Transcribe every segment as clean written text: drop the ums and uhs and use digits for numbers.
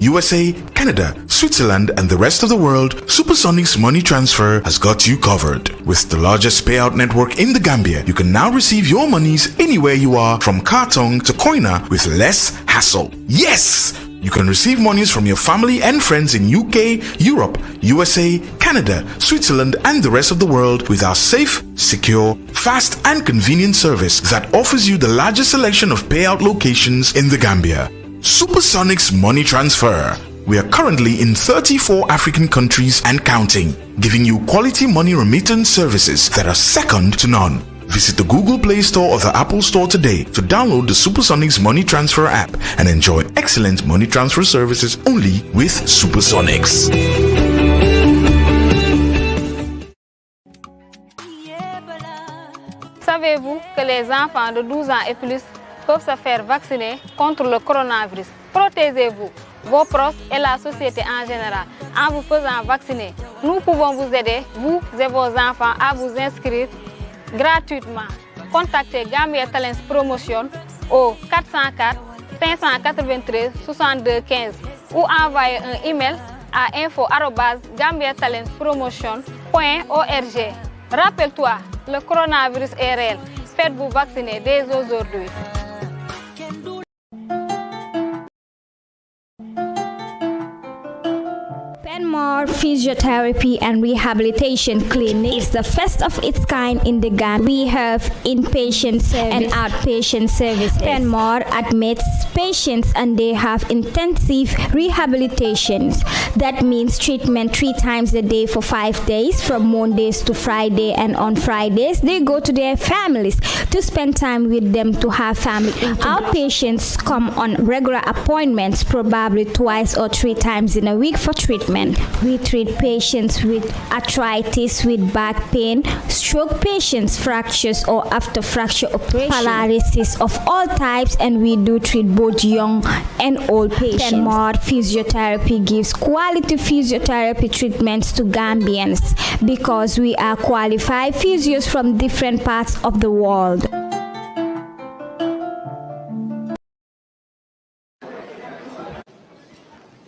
USA, Canada, Switzerland, and the rest of the world, Supersonic's money transfer has got you covered. With the largest payout network in the Gambia, you can now receive your monies anywhere you are, from Kartong to Koina, with less hassle. Yes! You can receive monies from your family and friends in UK, Europe, USA, Canada, Switzerland, and the rest of the world with our safe, secure, fast, and convenient service that offers you the largest selection of payout locations in the Gambia. Supersonic's money transfer. We are currently in 34 African countries and counting, giving you quality money remittance services that are second to none. Visit the Google Play Store or the Apple Store today to download the Supersonic's money transfer app and enjoy excellent money transfer services only with Supersonics. Savez-vous que les enfants de 12 ans et plus peuvent se faire vacciner contre le coronavirus? Protégez-vous, vos proches et la société en général en vous faisant vacciner. Nous pouvons vous aider, vous et vos enfants, à vous inscrire gratuitement. Contactez Gambia Talents Promotion au 404 593 62 15 ou envoyez un email à info@gambiatalentspromotion.org. Rappelle-toi, le coronavirus est réel. Faites-vous vacciner dès aujourd'hui. Physiotherapy and Rehabilitation Clinic is the first of its kind in the Gambia. We have inpatient service and outpatient services. Penmore admits patients and they have intensive rehabilitations. That means treatment 3 times a day for 5 days, from Mondays to Friday, and on Fridays they go to their families to spend time with them, to have family. Outpatients come on regular appointments, probably 2 or 3 times in a week for treatment. We treat patients with arthritis, with back pain, stroke patients, fractures or after fracture operation, paralysis of all types, and we do treat both young and old patients. Penmore Physiotherapy gives quality physiotherapy treatments to Gambians because we are qualified physios from different parts of the world.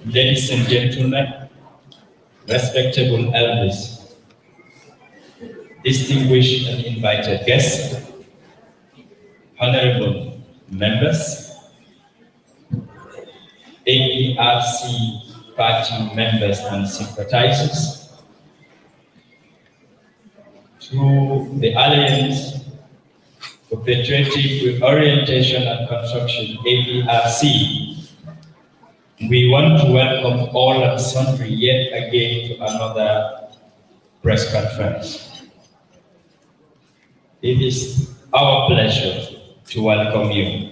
Ladies and gentlemen, respectable elders, distinguished and invited guests, honorable members, APRC party members and sympathizers, through the Alliance for Patriotic Orientation and Construction, APRC, we want to welcome all and sundry yet again to another press conference. It is our pleasure to welcome you.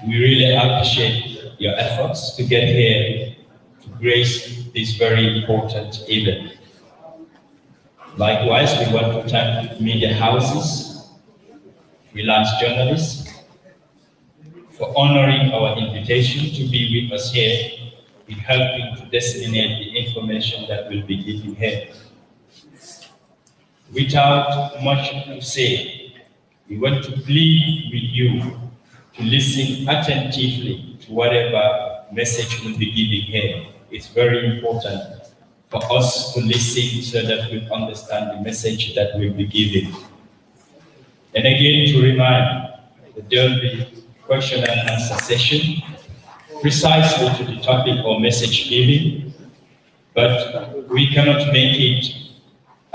We really appreciate your efforts to get here to grace this very important event. Likewise, we want to thank media houses, freelance journalists, for honoring our invitation to be with us here in helping to disseminate the information that we'll be giving here. Without much to say, we want to plead with you to listen attentively to whatever message we'll be giving here. It's very important for us to listen so that we understand the message that we'll be giving. And again, to remind that there will be question and answer session, precisely to the topic or message giving, but we cannot make it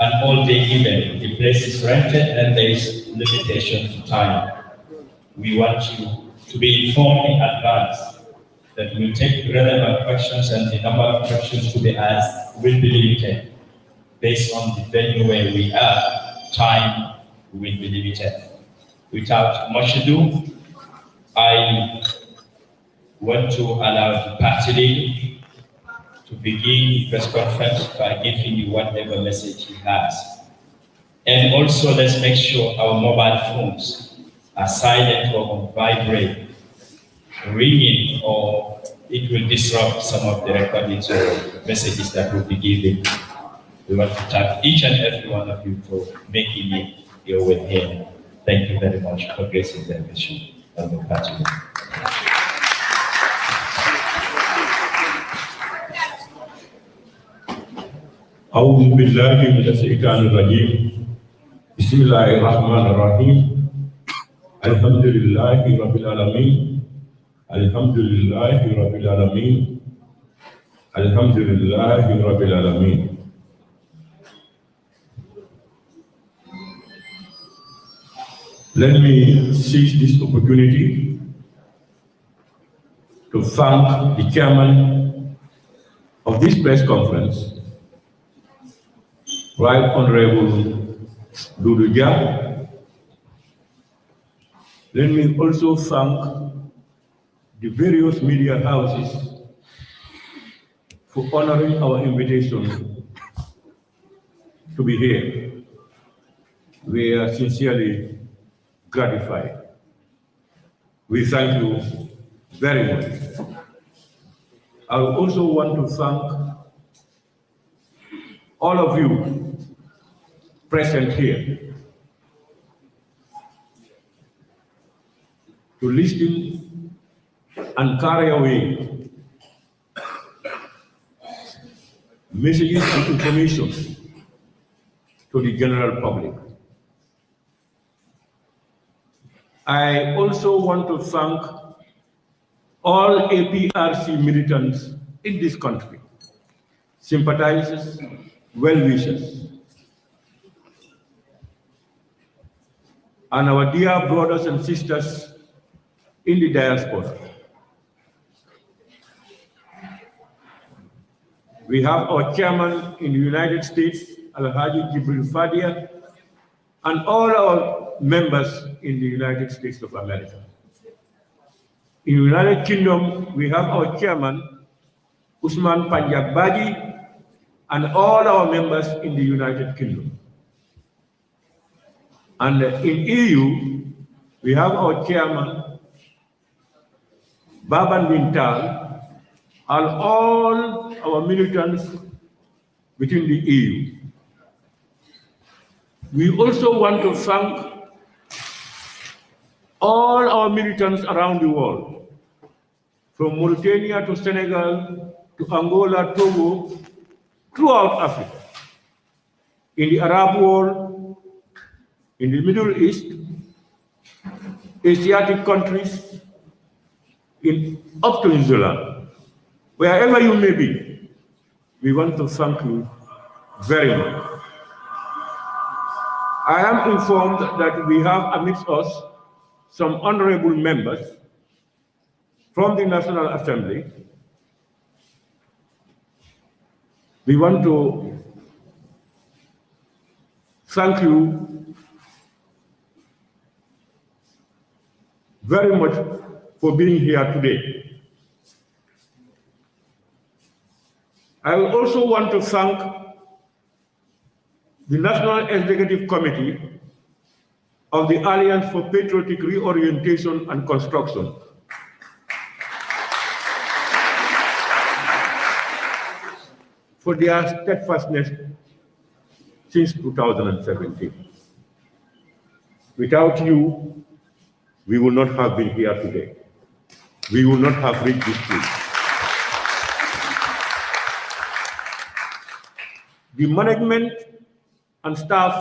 an all-day event. The place is rented and there is limitation to time. We want you to be informed in advance that we'll take relevant questions and the number of questions to be asked will be limited. Based on the venue where we are, time will be limited. Without much ado, I want to allow the party leader to begin the press conference by giving you whatever message he has. And also, let's make sure our mobile phones are silent or on vibrate, ringing, or it will disrupt some of the recordings or messages that we'll be giving. We want to thank each and every one of you for making it your way here. Thank you very much for gracing the mission of the party. أعوذ بالله من الشيطان الرجيم بسم الله الرحمن الرحيم الحمد لله رب العالمين الحمد لله رب العالمين الحمد لله رب العالمين. Let me seize this opportunity to thank the chairman of this press conference, Right Honorable Dudu Dia. Let me also thank the various media houses for honoring our invitation to be here. We are sincerely gratified. We thank you very much. I also want to thank all of you present here to listen and carry away messages and information to the general public. I also want to thank all APRC militants in this country, sympathizers, well-wishers, and our dear brothers and sisters in the diaspora. We have our chairman in the United States, Alhaji Jibril Fadia, and all our members in the United States of America. In the United Kingdom, we have our chairman, Usman Panjab Baji, and all our members in the United Kingdom. And in EU, we have our chairman, Baban Bintal, and all our militants within the EU. We also want to thank all our militants around the world, from Mauritania to Senegal to Angola, Togo, throughout Africa, in the Arab world, in the Middle East, Asiatic countries, up to New Zealand, wherever you may be, we want to thank you very much. I am informed that we have amidst us some honorable members from the National Assembly. We want to thank you very much for being here today. I also want to thank the National Executive Committee of the Alliance for Patriotic Reorientation and Construction for their steadfastness since 2017. Without you, we would not have been here today. We would not have reached this place. The management and staff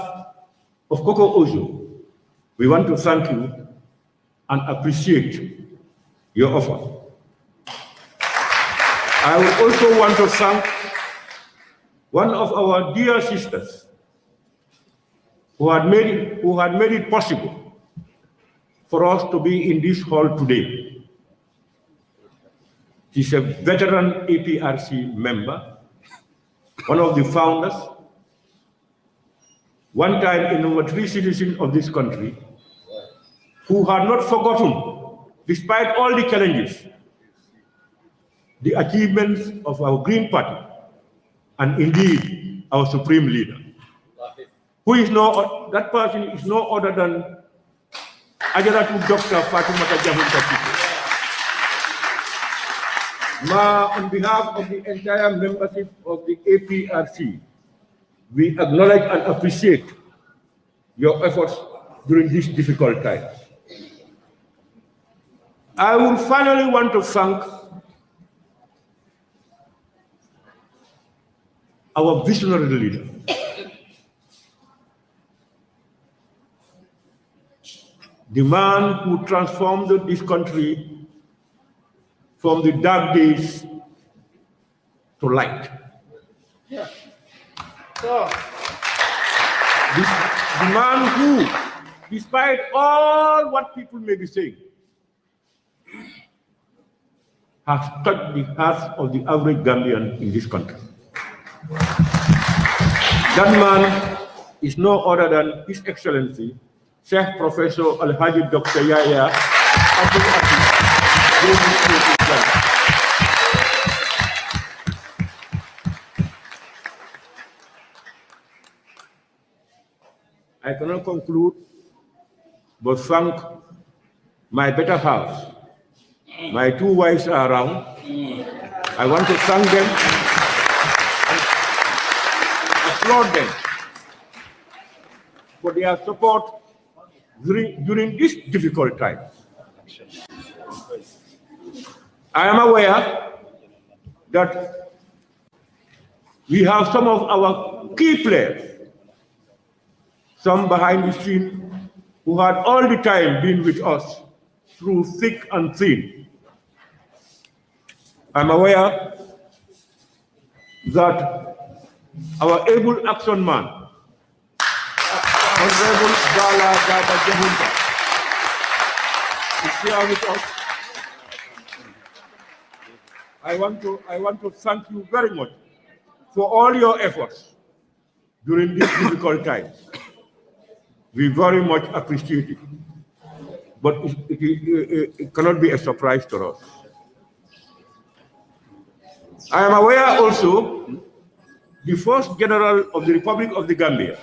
of Coco Ojo, we want to thank you and appreciate your offer. I would also want to thank one of our dear sisters who had made it possible for us to be in this hall today. She's a veteran APRC member, one of the founders, one time a number 3 citizen of this country, who had not forgotten, despite all the challenges, the achievements of our Green Party, and indeed our supreme leader, who is that person is no other than Ajaratu Dr. Fatimata Jahun. On behalf of the entire membership of the APRC, we acknowledge and appreciate your efforts during this difficult time. I would finally want to thank our visionary leader. The man who transformed this country from the dark days to light. Yeah. So, the man who, despite all what people may be saying, has touched the hearts of the average Gambian in this country. That man is no other than His Excellency, Sheikh Professor Al-Haji Dr. Yahya Abdul Aziz. I cannot conclude but thank my better halves. My two wives are around. I want to thank them and applaud them for their support during this difficult time. I am aware that we have some of our key players, some behind the scene, who had all the time been with us through thick and thin. I'm aware that our able action man, Honorable Bala Dada Jahunta, is here with us. I want to thank you very much for all your efforts during these difficult times. We very much appreciate it, but it cannot be a surprise to us. I am aware also the first General of the Republic of the Gambia,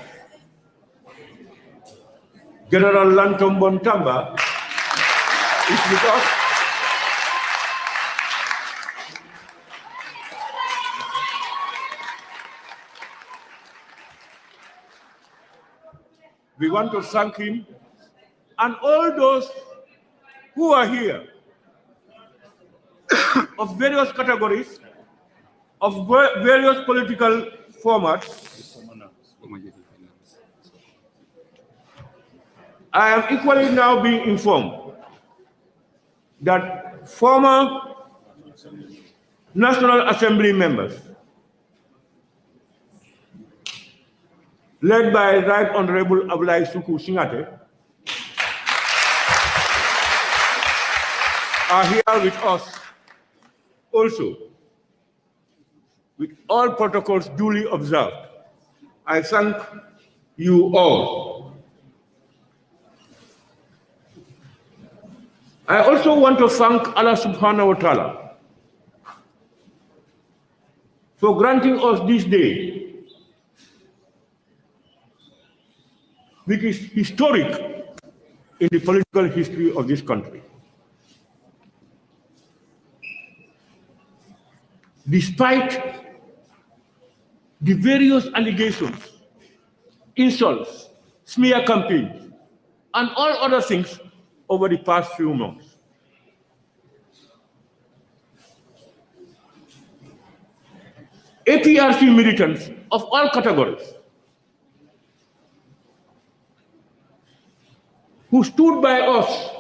General Tombong Jatta, is with us. We want to thank him and all those who are here of various categories, of various political formats. I am equally now being informed that former National Assembly members, led by Right Honorable Abulai Suku Singate, are here with us also, with all protocols duly observed. I thank you all. I also want to thank Allah subhanahu wa ta'ala for granting us this day, which is historic in the political history of this country. Despite the various allegations, insults, smear campaigns, and all other things over the past few months. APRC militants of all categories who stood by us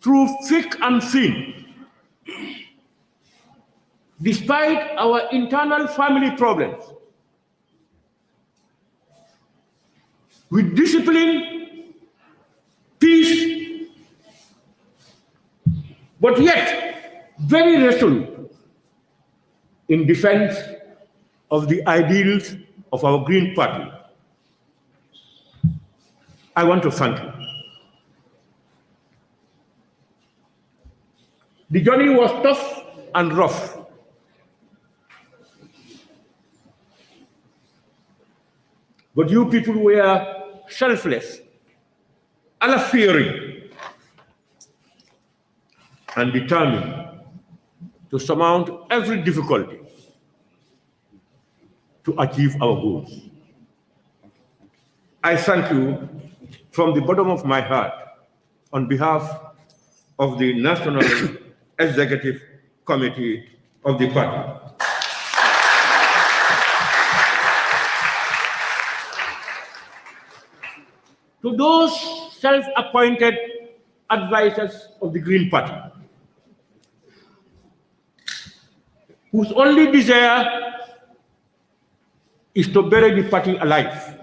through thick and thin, despite our internal family problems, with discipline, peace, but yet very resolute in defense of the ideals of our Green Party. I want to thank you. The journey was tough and rough. But you people were selfless, Allah-fearing, and determined to surmount every difficulty to achieve our goals. I thank you from the bottom of my heart on behalf of the National Executive Committee of the party. to those self-appointed advisors of the Green Party, whose only desire is to bury the party alive,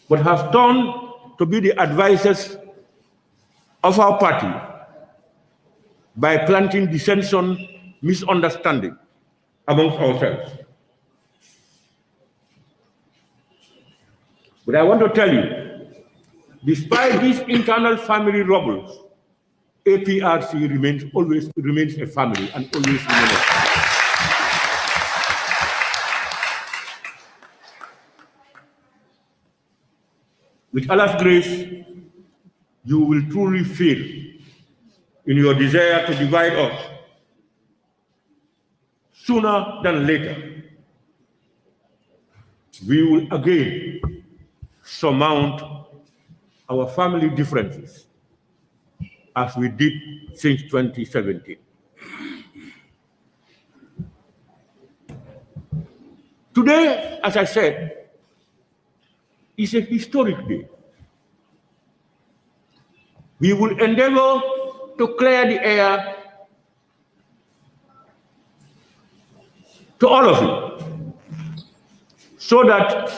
but have turned to be the advisors of our party by planting dissension, misunderstanding amongst ourselves. But I want to tell you, despite these internal family troubles, APRC remains a family and always remains a family. With Allah's grace, you will truly fail in your desire to divide us sooner than later. We will again surmount our family differences as we did since 2017. Today, as I said, is a historic day. We will endeavor to clear the air to all of you, so that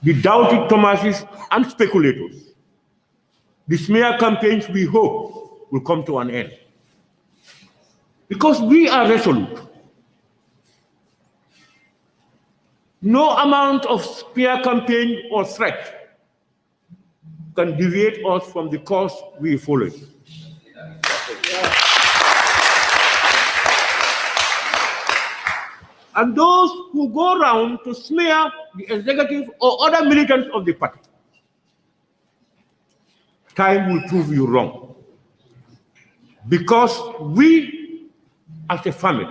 the doubted Thomases and speculators, the smear campaigns we hope will come to an end. Because we are resolute. No amount of smear campaign or threat can deviate us from the course we follow. And those who go around to smear the executive or other militants of the party, time will prove you wrong. Because we, as a family,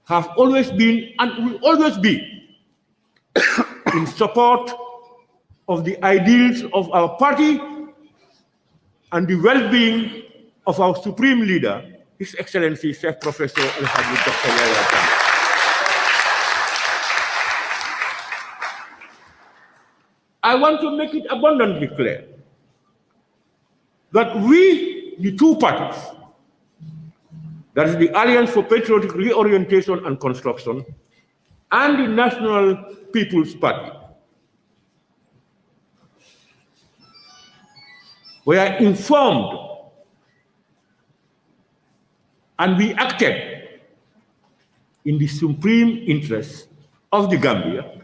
have always been and will always be in support of the ideals of our party and the well-being of our supreme leader, His Excellency Chef Professor Al-Hadi Dr. Yahya Jammeh. I want to make it abundantly clear that we, the two parties, that is the Alliance for Patriotic Reorientation and Construction and the National People's Party, we are informed and we acted in the supreme interest of the Gambia,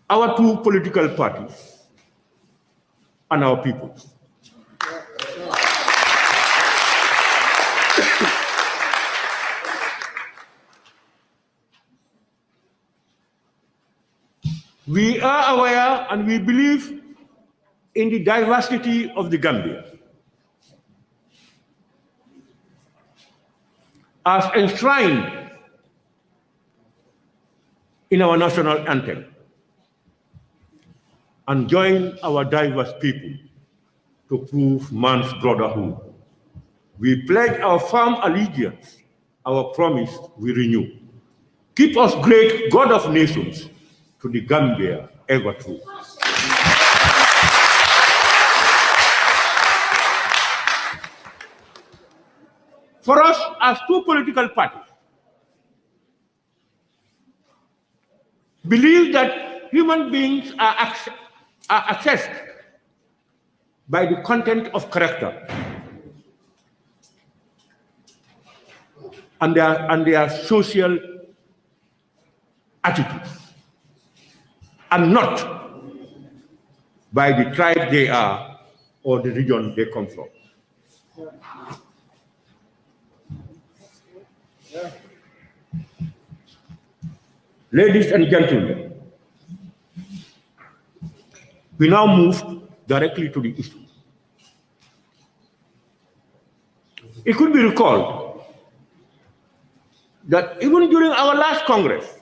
our two political parties, and our peoples. We are aware and we believe in the diversity of the Gambia, as enshrined in our national anthem, and join our diverse people to prove man's brotherhood. We pledge our firm allegiance, our promise we renew. Keep us great, God of nations, to the Gambia ever true. For us, as two political parties, believe that human beings are assessed by the content of character and their social attitudes, and not by the tribe they are or the region they come from. Ladies and gentlemen, we now move directly to the issue. It could be recalled that even during our last Congress,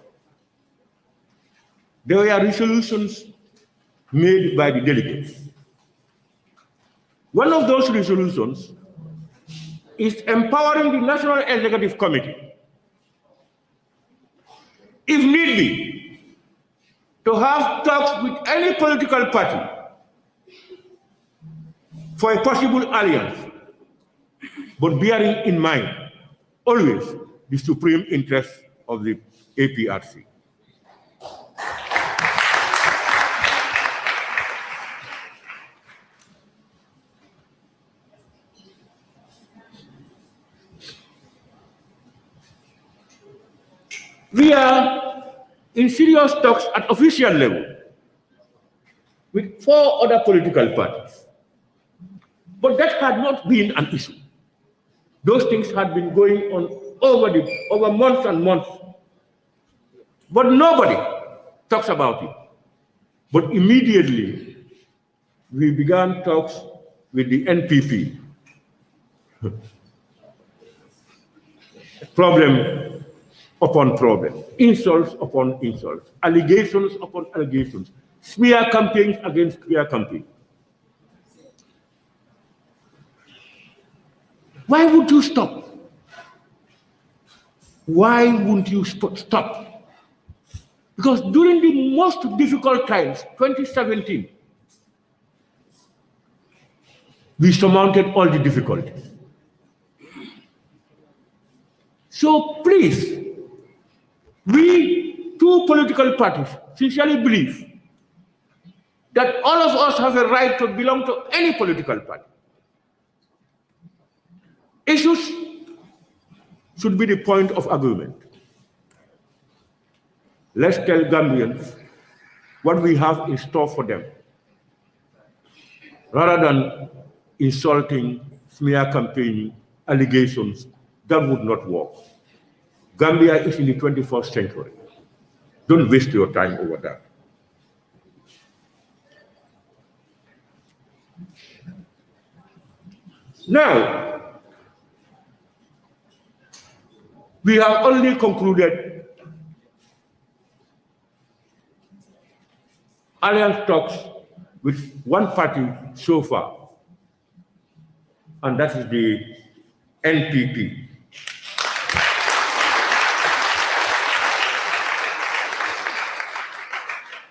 there were resolutions made by the delegates. One of those resolutions is empowering the National Executive Committee, if need be, to have talks with any political party for a possible alliance, but bearing in mind always the supreme interest of the APRC. We are in serious talks at official level with 4 other political parties. But that had not been an issue. Those things had been going on over months and months. But nobody talks about it. But immediately, we began talks with the NPP. Problem upon problem, insults upon insults, allegations upon allegations, smear campaigns against smear campaigns. Why would you stop? Why wouldn't you stop? Because during the most difficult times, 2017, we surmounted all the difficulties. So please, we 2 political parties sincerely believe that all of us have a right to belong to any political party. Issues should be the point of agreement. Let's tell Gambians what we have in store for them, rather than insulting, smear campaigning, allegations. That would not work. Gambia is in the 21st century. Don't waste your time over that. Now, we have only concluded alliance talks with 1 party so far, and that is the NPP.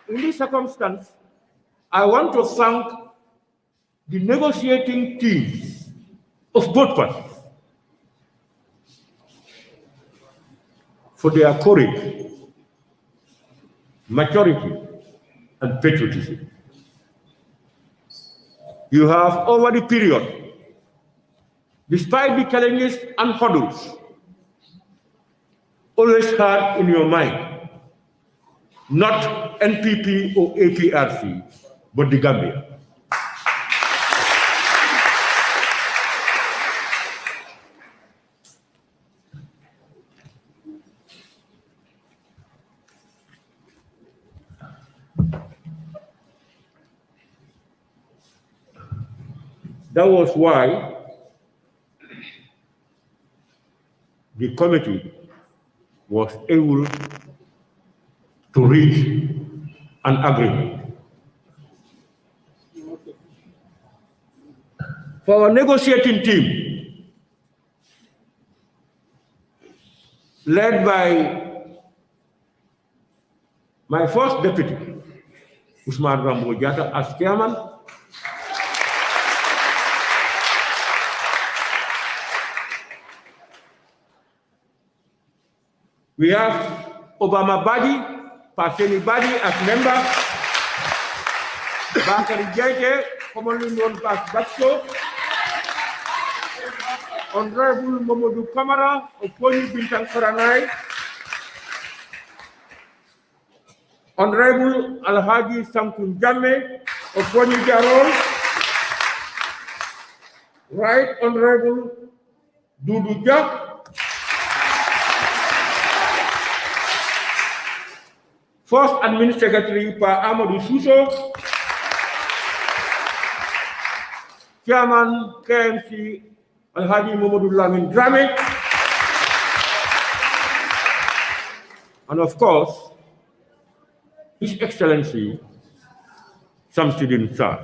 In this circumstance, I want to thank the negotiating teams of both parties for their courage, maturity, and patriotism. You have, over the period, despite the challenges and hurdles, always had in your mind not NPP or APRC, but the Gambia. That was why the committee was able to reach an agreement. For our negotiating team, led by my first deputy, Usman Tombong Jatta, as chairman, we have Obama Badi, Paseni Badi as member, Fabakary Tombong, commonly known as Batso, Honorable Mamadou Kamara of Pony Bintang Karanai, Honorable Alhaji Samkun Jamme of Pony Jarol, Right Honorable Dudu Jak, First Admin Secretary Pa Amadou Suso, Chairman KMC Alhaji Mamadou Lamin Drame, and of course, His Excellency Samsidin Sir.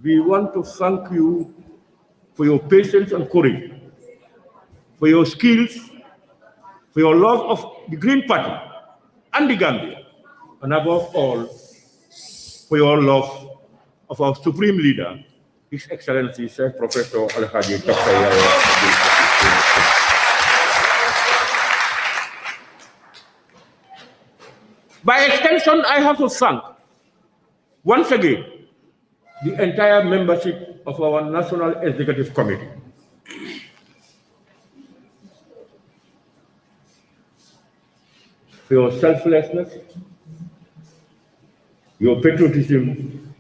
We want to thank you for your patience and courage, for your skills for your love of the Green Party and the Gambia, and above all, for your love of our Supreme Leader, His Excellency Sir Professor Alhaji Dr. Yahya. By extension, I have to thank once again the entire membership of our National Executive Committee. For your selflessness, your patriotism,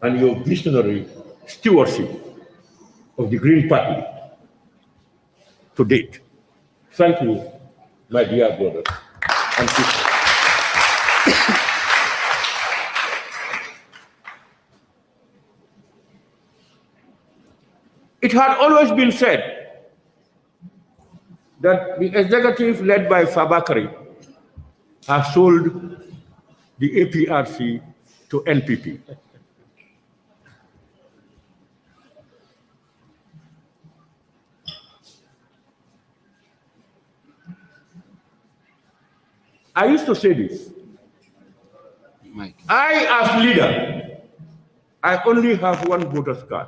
and your visionary stewardship of the Green Party to date. Thank you, my dear brothers and sisters. It had always been said that the executive led by Fabakary has sold the APRC to NPP. I used to say this. I, as leader, I only have one voter's card.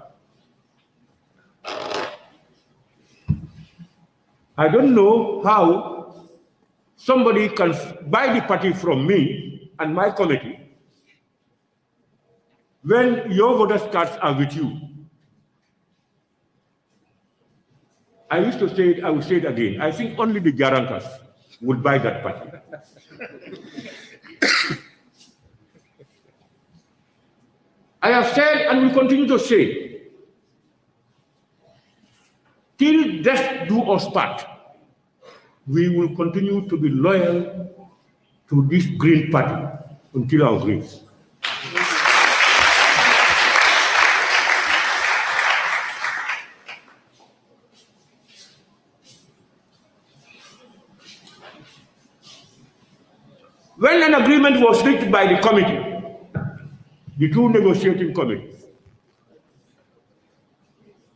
I don't know how somebody can buy the party from me and my committee when your voters' cards are with you. I used to say it, I will say it again. I think only the Garankas would buy that party. I have said and will continue to say, till death do us part, we will continue to be loyal to this Green Party until our graves. When an agreement was reached by the committee, the two negotiating committees,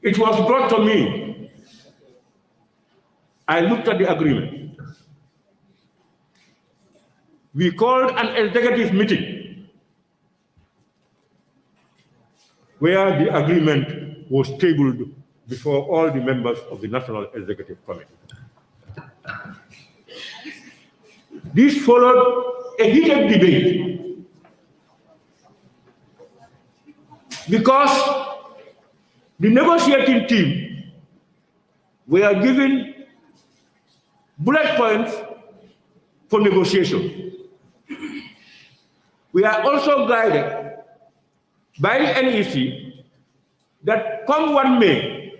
it was brought to me. I looked at the agreement. We called an executive meeting where the agreement was tabled before all the members of the National Executive Committee. This followed a heated debate because the negotiating team were given bullet points for negotiation. We are also guided by the NEC that come what may,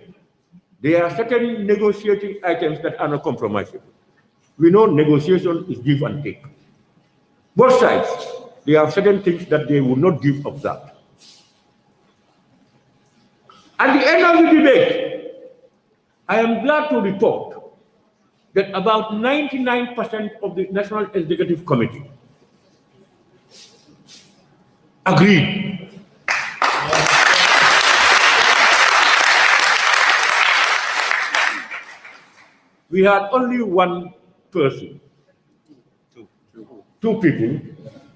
there are certain negotiating items that are not compromisable. We know negotiation is give and take. Both sides, they have certain things that they will not give of that. At the end of the debate, I am glad to report that about 99% of the National Executive Committee agreed. We had only one person, two people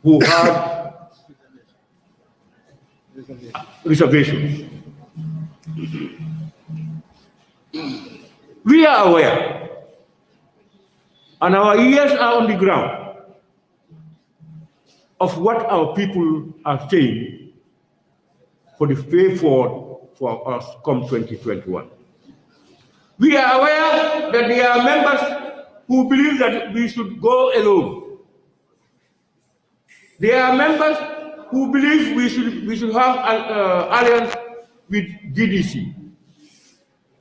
who had reservations. We are aware, and our ears are on the ground of what our people are saying for the way forward for us come 2021. We are aware that there are members who believe that we should go alone. There are members who believe we should have an alliance with GDC.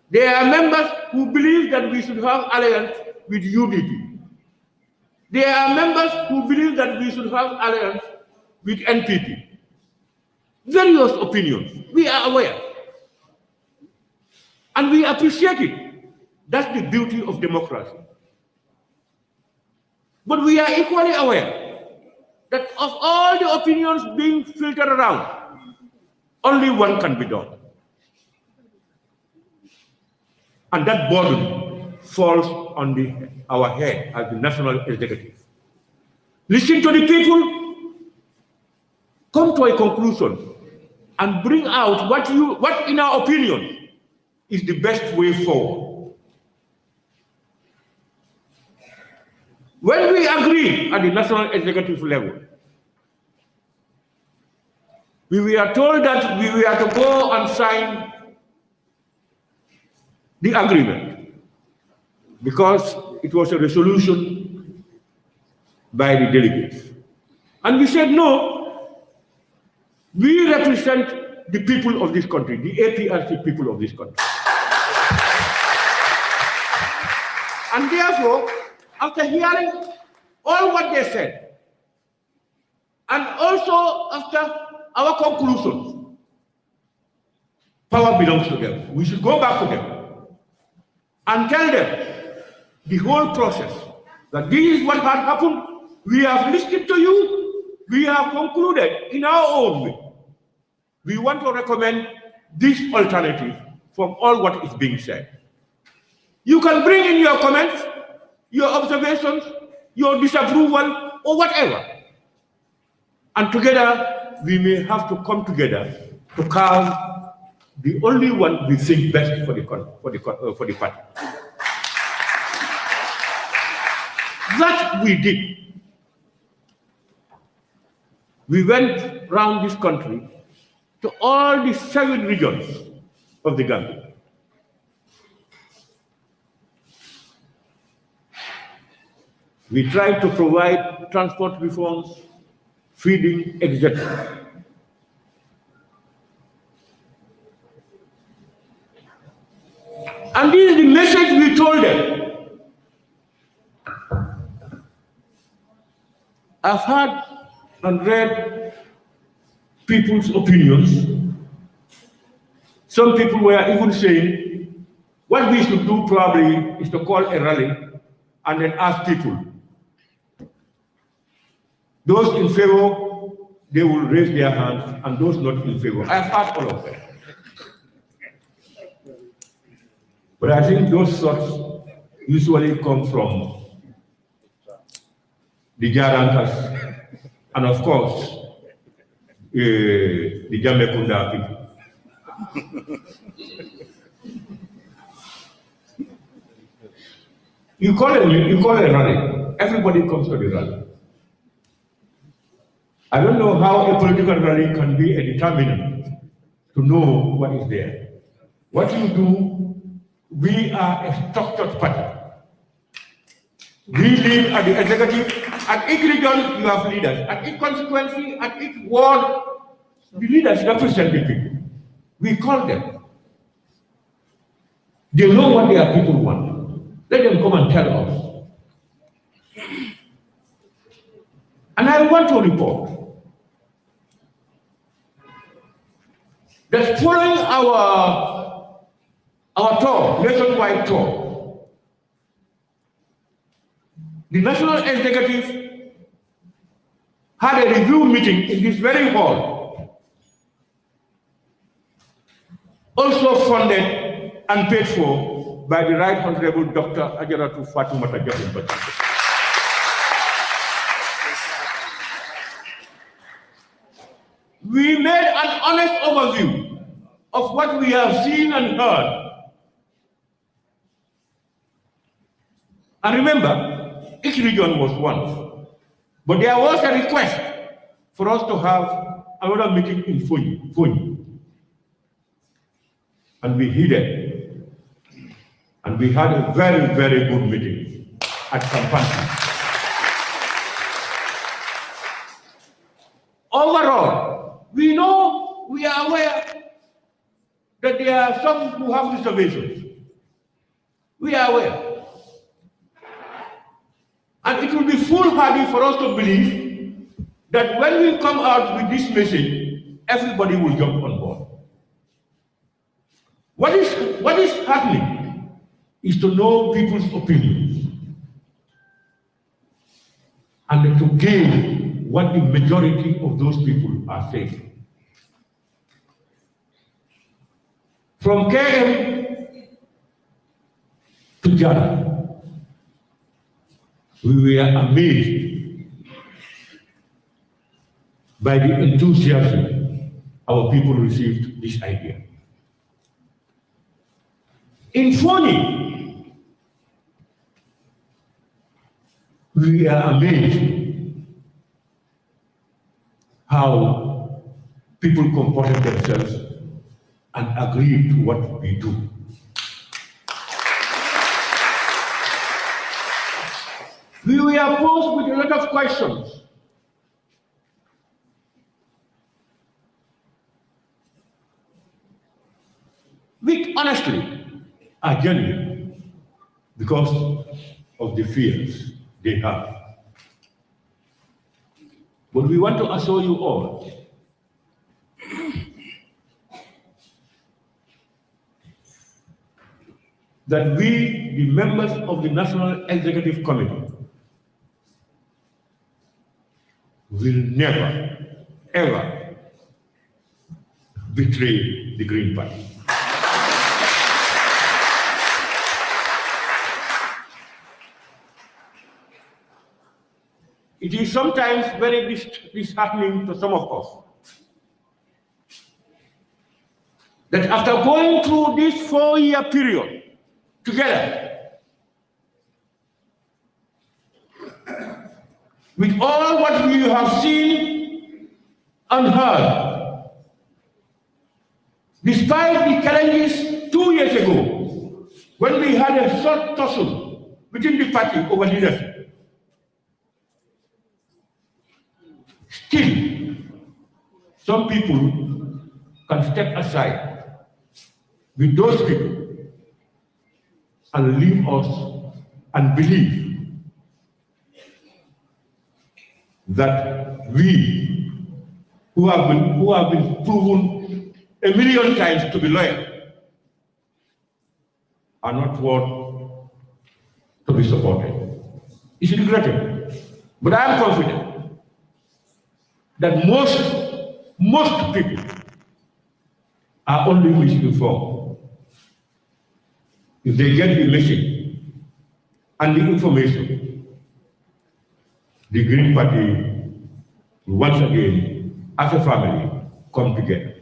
There are members who believe that we should have alliance with UDP. There are members who believe that we should have alliance with NPP. Various opinions. We are aware. And we appreciate it. That's the beauty of democracy. But we are equally aware that of all the opinions being filtered around, only one can be done. And that burden falls on our head as the national executive. Listen to the people, come to a conclusion, and bring out what in our opinion, is the best way forward. When we agree at the national executive level, we were told that we were to go and sign the agreement because it was a resolution by the delegates. And we said, no, we represent the people of this country, the APRC people of this country. And therefore, after hearing all what they said, and also after our conclusions, power belongs to them. We should go back to them and tell them the whole process, that this is what had happened. We have listened to you. We have concluded in our own way. We want to recommend this alternative from all what is being said. You can bring in your comments, your observations, your disapproval, or whatever. And together, we may have to come together to carve the only one we think best for the party. That we did. We went around this country to all the 7 regions of the Gambia. We tried to provide transport reforms, feeding, etc. And this is the message we told them. I've heard and read people's opinions. Some people were even saying, what we should do probably is to call a rally and then ask people. Those in favor, they will raise their hands, and those not in favor. I've heard all of them. But I think those thoughts usually come from the Jarantas, and of course, the Jamekunda people. You call a rally, everybody comes to the rally. I don't know how a political rally can be a determinant to know what is there. What you do, we are a structured party. We lead at the executive. At each region, you have leaders. At each constituency, at each ward, the leaders represent the people. We call them. They know what their people want. Let them come and tell us. And I want to report that following our tour, nationwide tour, the National Executive had a review meeting in this very hall, also funded and paid for by the Right Honorable Dr. Ajaratu Fatoumata Jatta. We made an honest overview of what we have seen and heard. And remember, each region was one. But there was a request for us to have another meeting in Fonyi. And we heeded. And we had a very, very good meeting at Kampala. Overall, we are aware that there are some who have reservations. We are aware. And it will be foolhardy for us to believe that when we come out with this message, everybody will jump on board. What is happening is to know people's opinions and to gain what the majority of those people are saying. From KM together, we were amazed by the enthusiasm our people received this idea. In Foni, we are amazed how people comported themselves and agreed to what we do. We were posed with a lot of questions. Which honestly are genuine because of the fears they have. But we want to assure you all that we, the members of the National Executive Committee, will never, ever betray the Green Party. It is sometimes very disheartening to some of us that after going through this 4-year period together, with all what we have seen and heard, despite the challenges 2 years ago, when we had a short tussle within the party over leadership, still, some people can step aside with those people and leave us and believe that we, who have been proven 1,000,000 times to be loyal, are not worth to be supported. It's regrettable, but I am confident that most people are only misinformed. If they get the message and the information, the Green Party will once again, as a family, come together.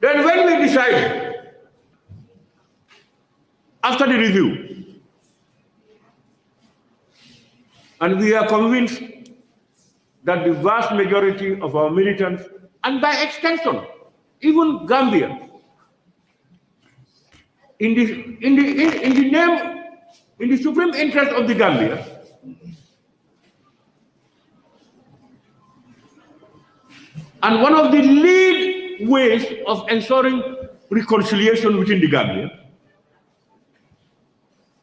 Then when we decided, after the review, and we are convinced that the vast majority of our militants, and by extension, even Gambia, in the supreme interest of the Gambia, and one of the lead ways of ensuring reconciliation within the Gambia,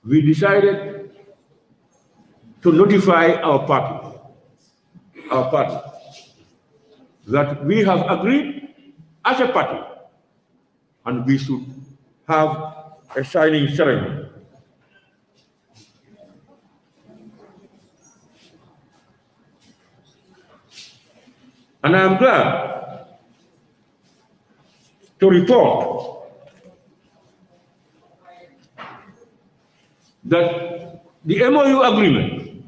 we decided to notify our party that we have agreed as a party and we should have a signing ceremony. And I am glad to report that the MOU agreement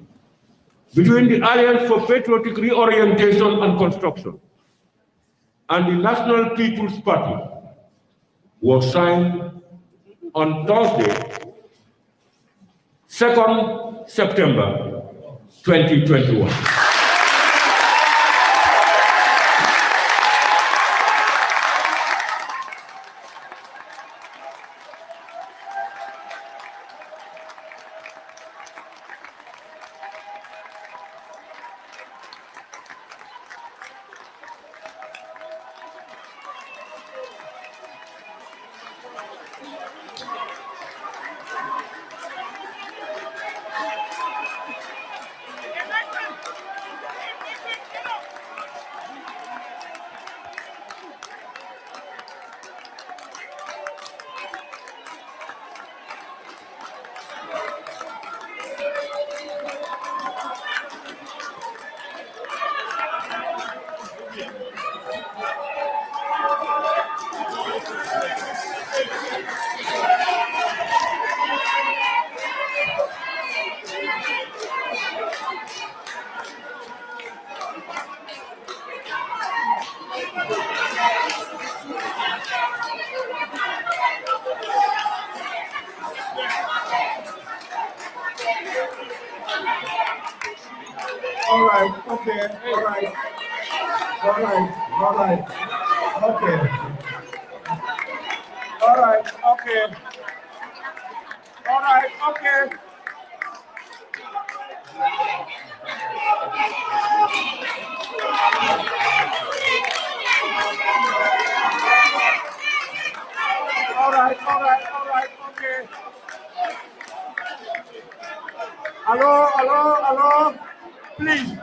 between the Alliance for Patriotic Reorientation and Construction and the National People's Party was signed on Thursday, 2nd September 2021. Okay. All right. Okay. All right. Okay. All right. Okay. All right. Okay. Hello. Please.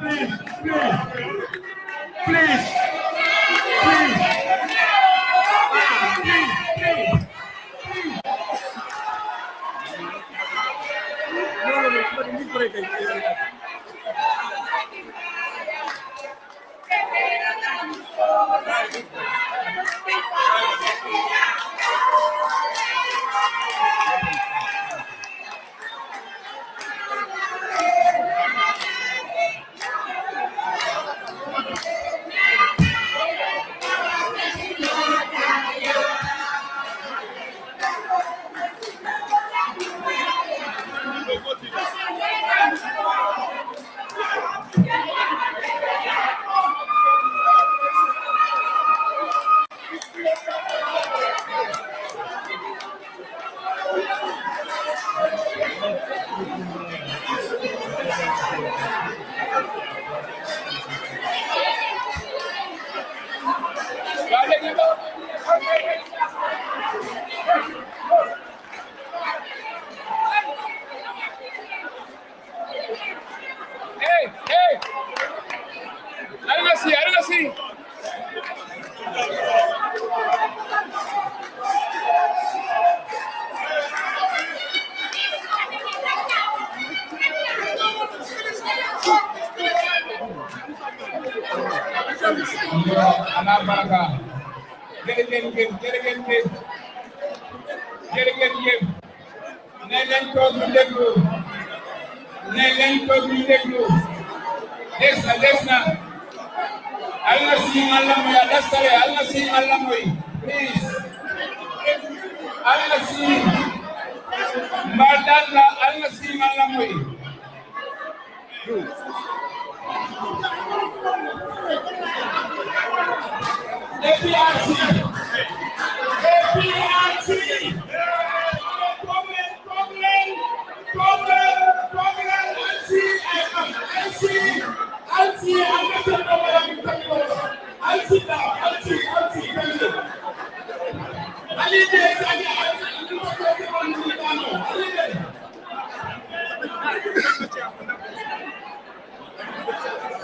Hey! I don't see. Anabanga. Get again. Nelen ko deglu. Desna. Allah sing Allah moy adastare. Allah sing Allah moy. Please. Allah sing. Mbadalla Allah sing Allah moy. APRC.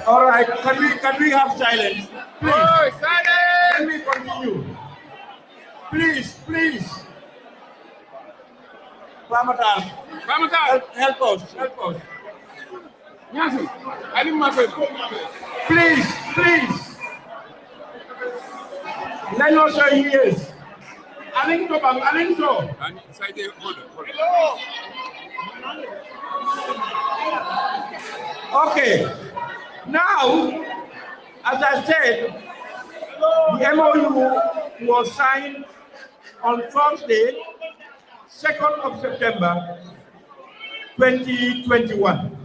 All right, can we have silence? Please. Oh, silence! Let me continue. Please. Ramadan, help us. Yes, I didn't matter. Please. Let us show ears. Alinto. Okay. Now, as I said, the MOU was signed on Thursday, 2nd of September, 2021.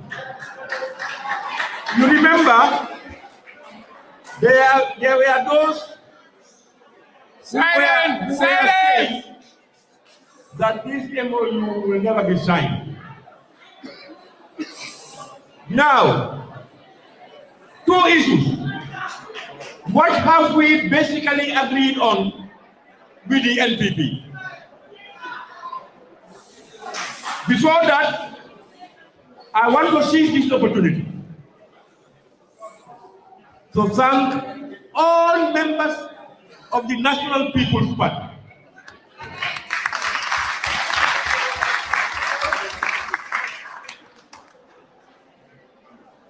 You remember, there were those Silence! that this MOU will never be signed. Now, two issues. What have we basically agreed on with the NPP? Before that, I want to seize this opportunity to thank all members of the National People's Party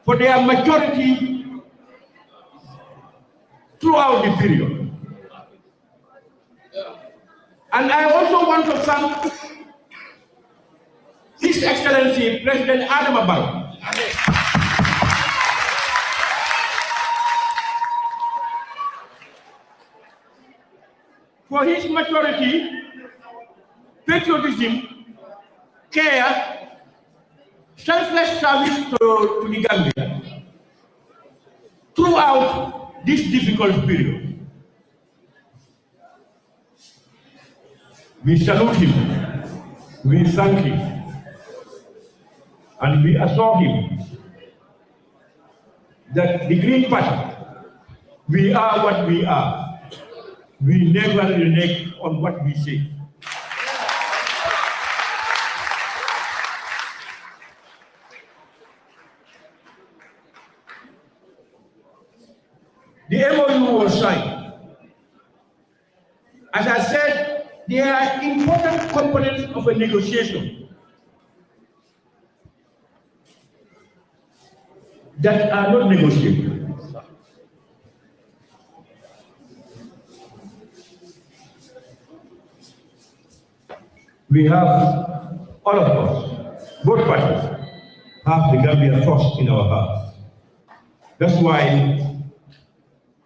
for their maturity throughout the period. And I also want to thank His Excellency President Adam Barrow for his maturity, patriotism, care, selfless service to the Gambia. throughout this difficult period. We salute him, we thank him, and we assure him that the Green Party, we are what we are. We never renege on what we say. The MOU was signed. As I said, there are important components of a negotiation that are not negotiable. We have, all of us, both parties, have the Gambia first in our hearts. That's why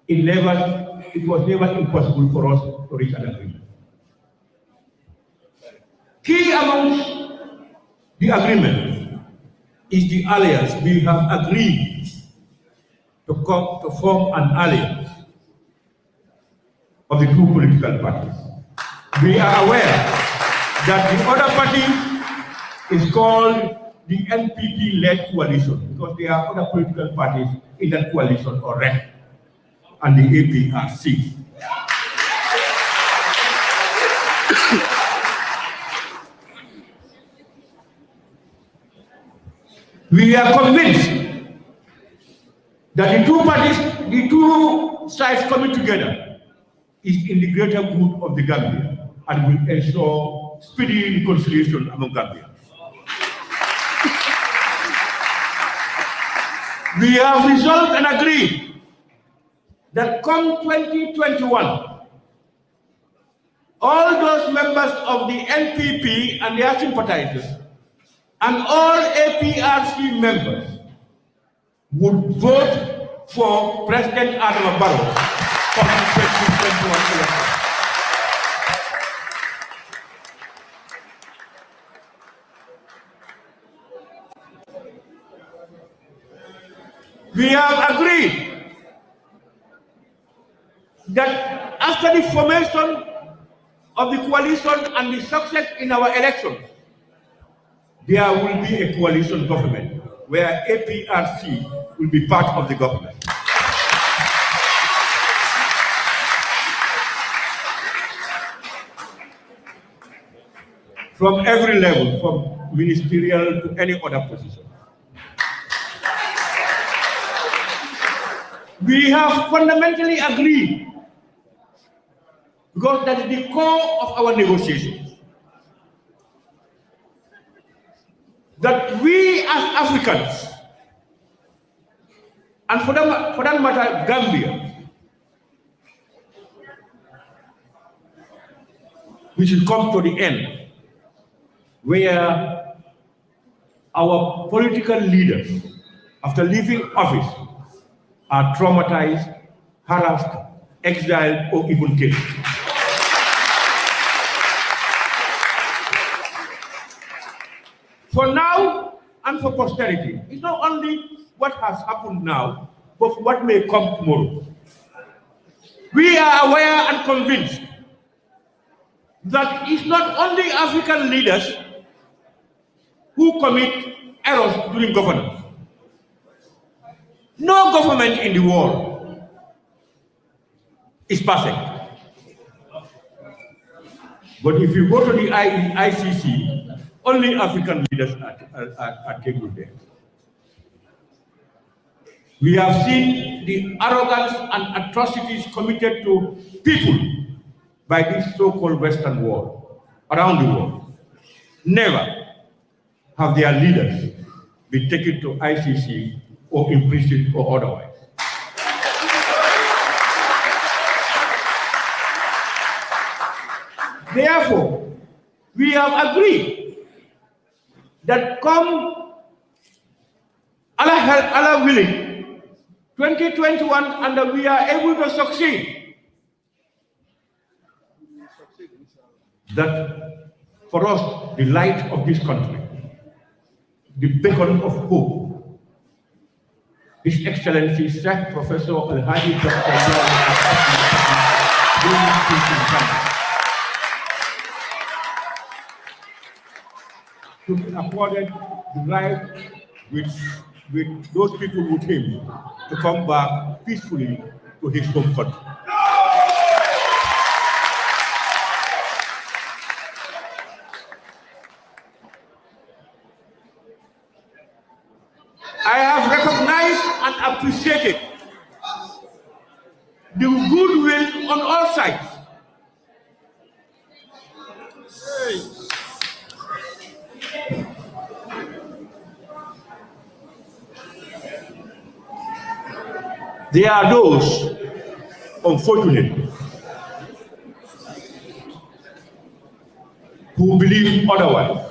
it was never impossible for us to reach an agreement. Key amongst the agreement is the alliance. We have agreed to form an alliance of the two political parties. We are aware that the other party is called the NPP-led coalition because there are other political parties in that coalition already, and the APRC. We are convinced that the two parties, the two sides coming together is in the greater good of the Gambia and will ensure speedy reconciliation among Gambians. We have resolved and agreed that come 2021, all those members of the NPP and their sympathizers and all APRC members would vote for President Adama Barrow for the 2021 election. We have agreed that after the formation of the coalition and the success in our elections, there will be a coalition government where APRC will be part of the government. From every level, from ministerial to any other position. We have fundamentally agreed, because that is the core of our negotiations, that we as Africans, and for that matter, Gambia, we should come to the end where our political leaders, after leaving office, are traumatized, harassed, exiled, or even killed. For now and for posterity, it's not only what has happened now, but what may come tomorrow. We are aware and convinced that it's not only African leaders who commit errors during governance. No government in the world is perfect. But if you go to the ICC, only African leaders are capable there. We have seen the arrogance and atrocities committed to people by this so-called Western world, around the world. Never have their leaders been taken to ICC or imprisoned or otherwise. Therefore, we have agreed that come Allah willing, 2021, and we are able to succeed. That for us, the light of this country, the beacon of hope, His Excellency Sheikh Professor Al-Hadi Dr. to be accorded the right with those people with him to come back peacefully to his home country. I have recognized and appreciated the goodwill on all sides. There are those, unfortunately, who believe otherwise.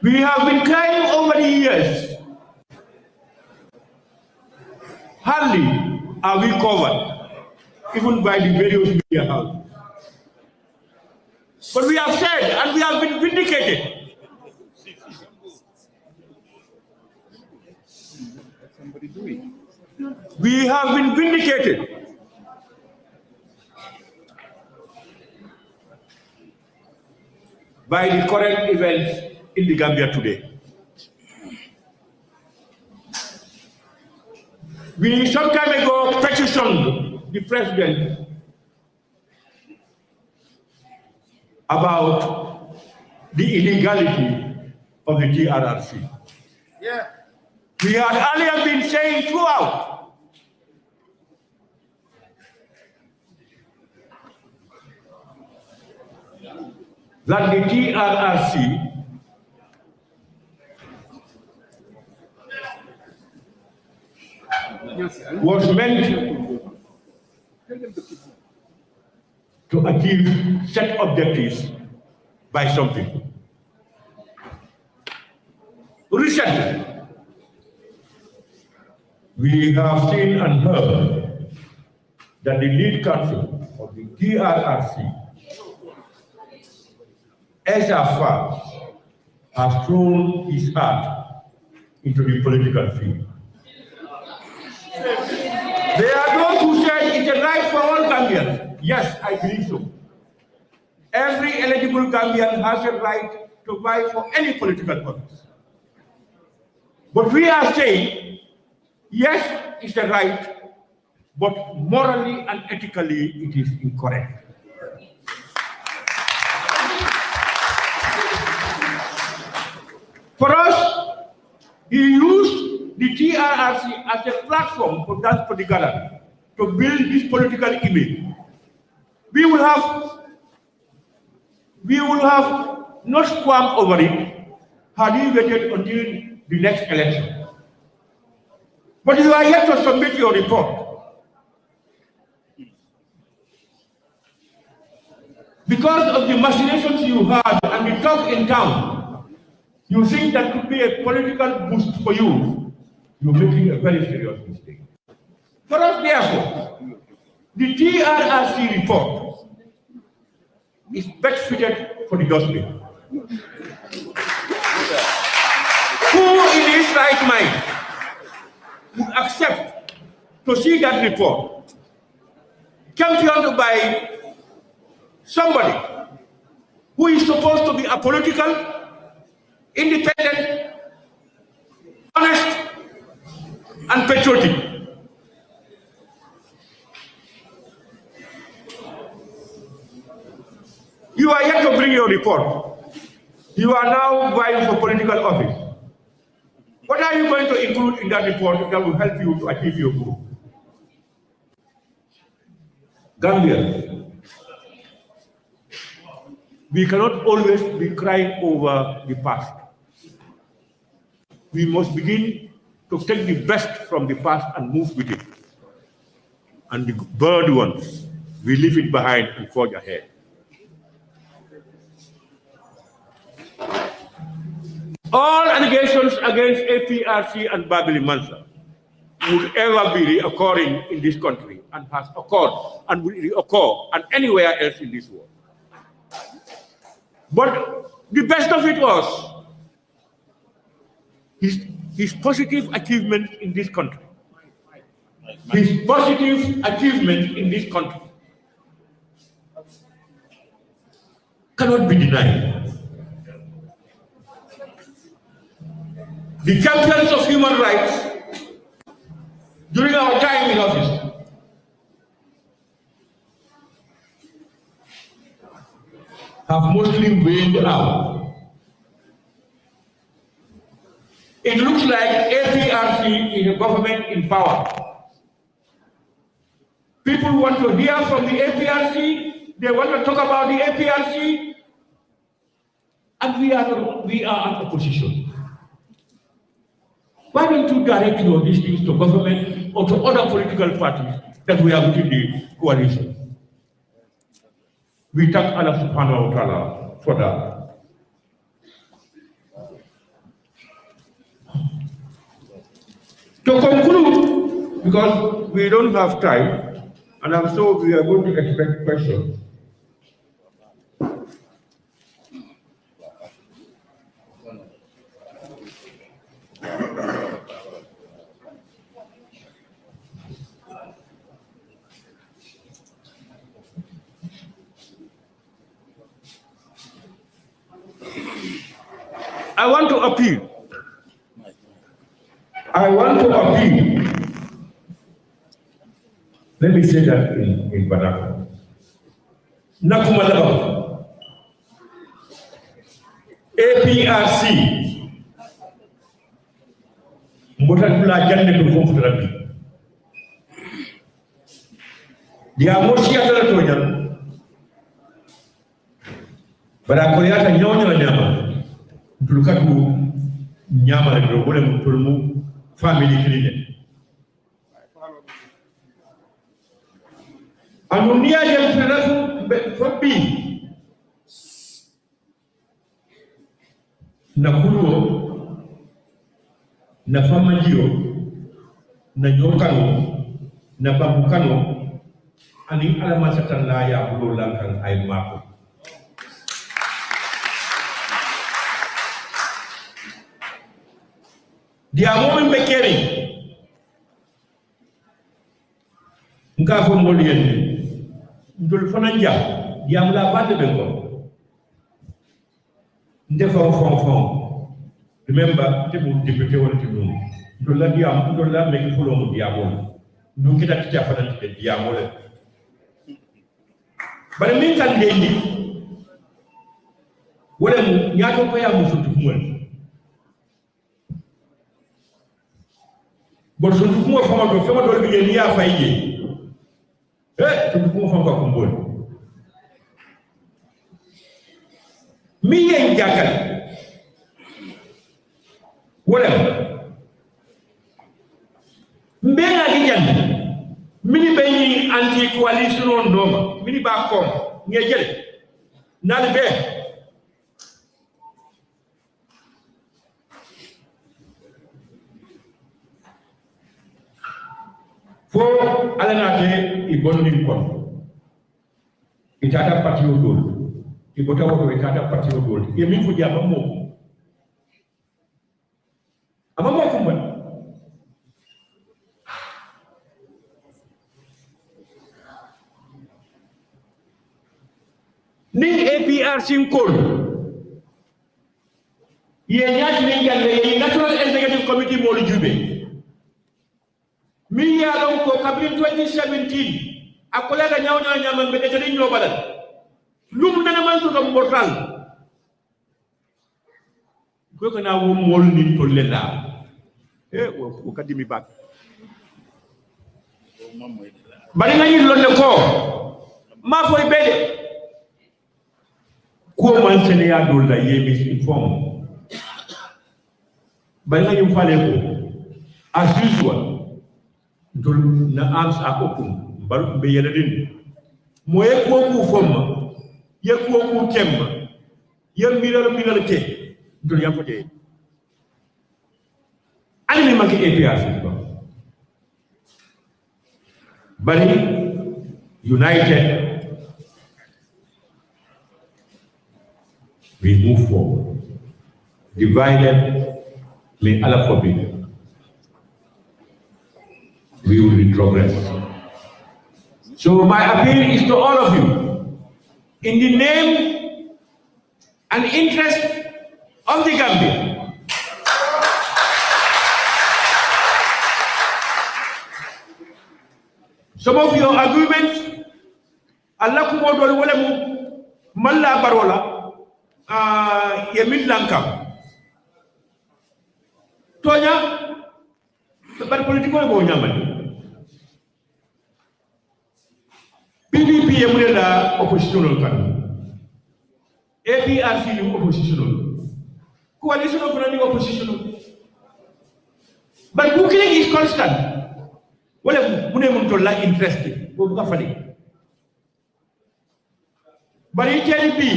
We have been crying over the years. Hardly are we covered, even by the various media houses. But we have said, and we have been vindicated. We have been vindicated. By the current events in the Gambia today. We some time ago petitioned the president about the illegality of the TRRC. Yeah. We had earlier been saying throughout that the TRRC was meant to achieve set objectives by some people. Recently, we have seen and heard that the lead counsel of the TRRC, Ezra, has thrown his heart into the political field. There are those who say it's a right for all Gambians. Yes, I believe so. Every eligible Gambian has a right to vie for any political office. But we are saying, yes, it's a right, but morally and ethically it is incorrect. For us, he used the TRRC as a platform for that particular to build this political image. We will have not squirmed over it had he waited until the next election. But you are yet to submit your report. Because of the machinations you had and the talk in town, you think that could be a political boost for you. You're making a very serious mistake. For us, therefore, the TRRC report is best fitted for the dustbin. Who in his right mind would accept to see that report championed by somebody who is supposed to be apolitical, independent, honest, and patriotic? You are yet to bring your report. You are now vying for political office. What are you going to include in that report that will help you to achieve your goal? Gambia, we cannot always be crying over the past. We must begin to take the best from the past and move with it. And the bad ones, we leave it behind and forge ahead. All allegations against APRC and Babili Mansa would ever be reoccurring in this country and has occurred and will reoccur and anywhere else in this world. But the best of it was his positive achievement in this country. His positive achievement in this country cannot be denied. The champions of human rights during our time in office have mostly waned out. It looks like APRC is a government in power. People want to hear from the APRC, they want to talk about the APRC, and we are an opposition. Why don't you direct your these things to government or to other political parties that we are within the coalition? We thank Allah subhanahu wa ta'ala for that. To conclude, because we don't have time, and I'm sure we are going to expect questions. I want to appeal. Let me say that in Banaka. Nakumalaba. APRC. Mbotatula jande to konfutarabi. Dia moshi atala tonya. Barakoyata nyonya nyama. Tulukatu nyama le bole mutulmu family clinic. Anunia yang terlalu fobi. Nakuluo, na famajio, na nyokano, na bambukano, ani alamasatan laya bulo langkang ay mako. Dia momen bekeri. Nka fo molien. Ndol fananja dia mla bande bengo. Ndefo fon. Remember te mo député won ti dum. Ndol la meki fulo mo dia mo. Nu kita ti afana ti dia mo le. Bare min kan dendi. Wala mu nyato ko ya mu futu mo. Bon suntu kuma fama do bi ni ya fayye suntu kuma fama ko mbol mi yen jakal wala mbenga gijan mini bayni anti coalition on doma mini ba ko ngejele nal be fo alanate ibonni kon itata parti odol ibota woto itata parti odol e min fu jaba mo amamo ko mon ni APRC ko ye nyaati ni galle ye national executive committee mo lu jube mi ya don ko kabrin 2017 akola ga nyawnya nyama mbede tadi nyobal lum nana man to dum mortal ko na wo mol ni to lela o kadimi bak bari ngani londe ko ma foy bede ko man sene ya dol la yemi inform bari ngani fale ko as usual dol na arms a open bal be yeladin moye ko ku fomma ye ko ku temma ye milal ke dol ya fode ani mi manke APRC ko bali united we move forward, divided May Allah forbid, we will retrogress. So my appeal is to all of you, in the name and interest of the Gambia, some of your arguments, Allah kumodol wala mu malla barola yemin lankam tonya bar politiko ko nyamani PPP yemule la oppositional kan APRC you oppositional coalition of running oppositional but cooking is constant wala mune mun to la interest bo buka fali bari tell bi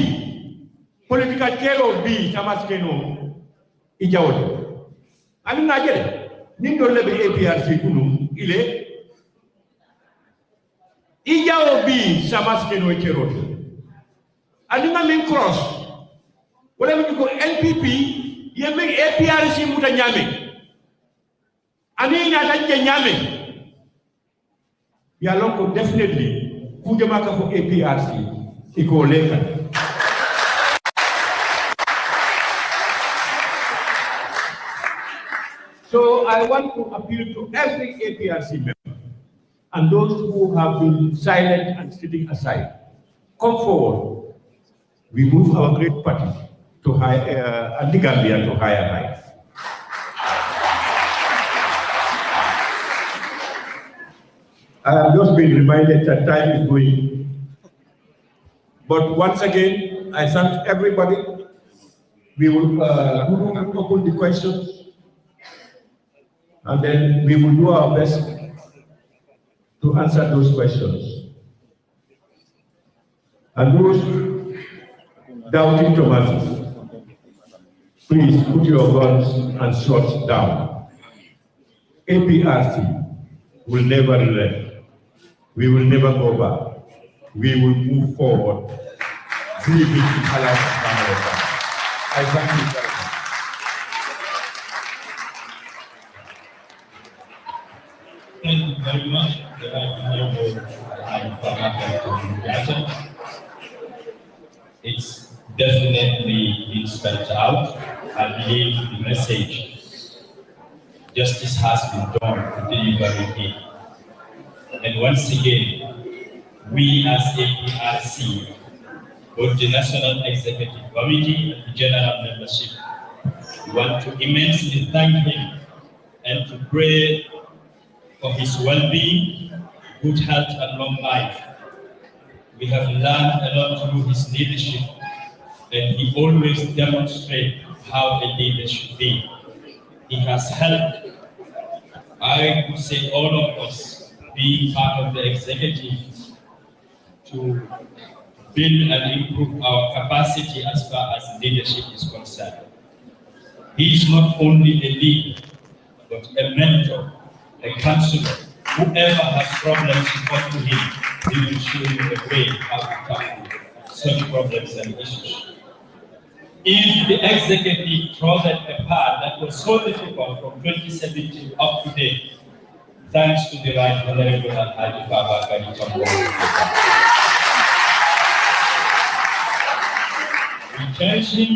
political kero bi tamaskeno ijawde ami ngajere nindo lebe APRC kunu ile ijao bi tamaskeno kero adinga min cross wala mi ko NPP yemi APRC muta nyame ani nyata nyame ya lonko definitely kujamaka for APRC iko leka. So I want to appeal to every APRC member and those who have been silent and sitting aside, come forward. We move our great party to and the Gambia to higher heights. I have just been reminded that time is going. But once again, I thank everybody. We will open the questions, and then we will do our best to answer those questions. And those doubting Thomas, please put your guns and swords down. APRC will never relent. We will never go back. We will move forward. I thank you very much. Thank you very much. Fabakary Tombong Jatta. It's definitely been spelled out. I believe the message, justice has been done to deliver it. And once again, we as APRC, both the National Executive Committee and the General Membership, want to immensely thank him and to pray for his well-being, good health and long life. We have learned a lot through his leadership, and he always demonstrates how a leader should be. He has helped, I would say, all of us being part of the executive to build and improve our capacity as far as leadership is concerned. He is not only a leader, but a mentor, a counselor. Whoever has problems to come to him, he will show you the way how to tackle such problems and issues. If the executive trotted a path that was so difficult from 2017 up to date, thanks to the right honorable Fabakary Tombong Jatta. We cherish him,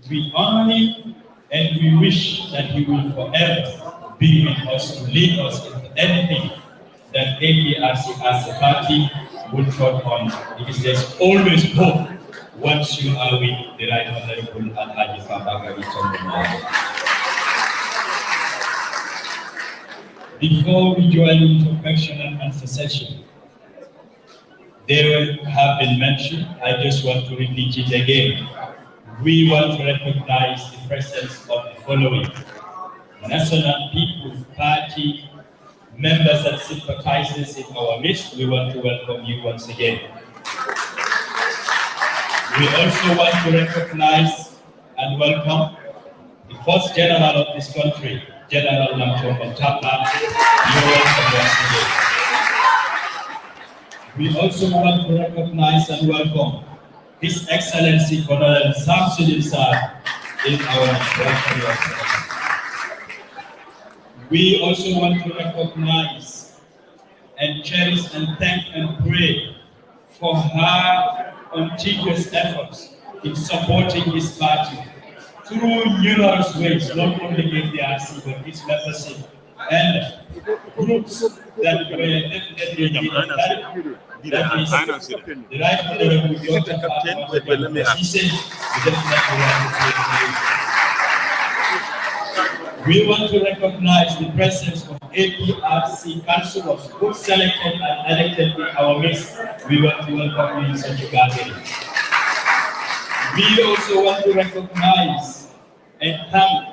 we honor him, and we wish that he will forever be with us to lead us into anything that APRC as a party will trot on, because there's always hope once you are with the right honorable Fabakary Tombong Jatta. Before we join into question and answer session, they have been mentioned. I just want to repeat it again. We want to recognize the presence of the following: National People's Party members and sympathizers in our midst. We want to welcome you once again. We also want to recognize and welcome the first general of this country, General Tombong Jatta. You're welcome once again. We also want to recognize and welcome His Excellency Colonel Samson in our national We also want to recognize and cherish and thank and pray for her continuous efforts in supporting this party through numerous ways, not only APRC, but its membership and groups that were definitely needed. That is the Right Honorable Dr. Fabakary We want to recognize the presence of APRC councillors who selected and elected in our midst. We want to welcome you in such a gathering. We also want to recognize and thank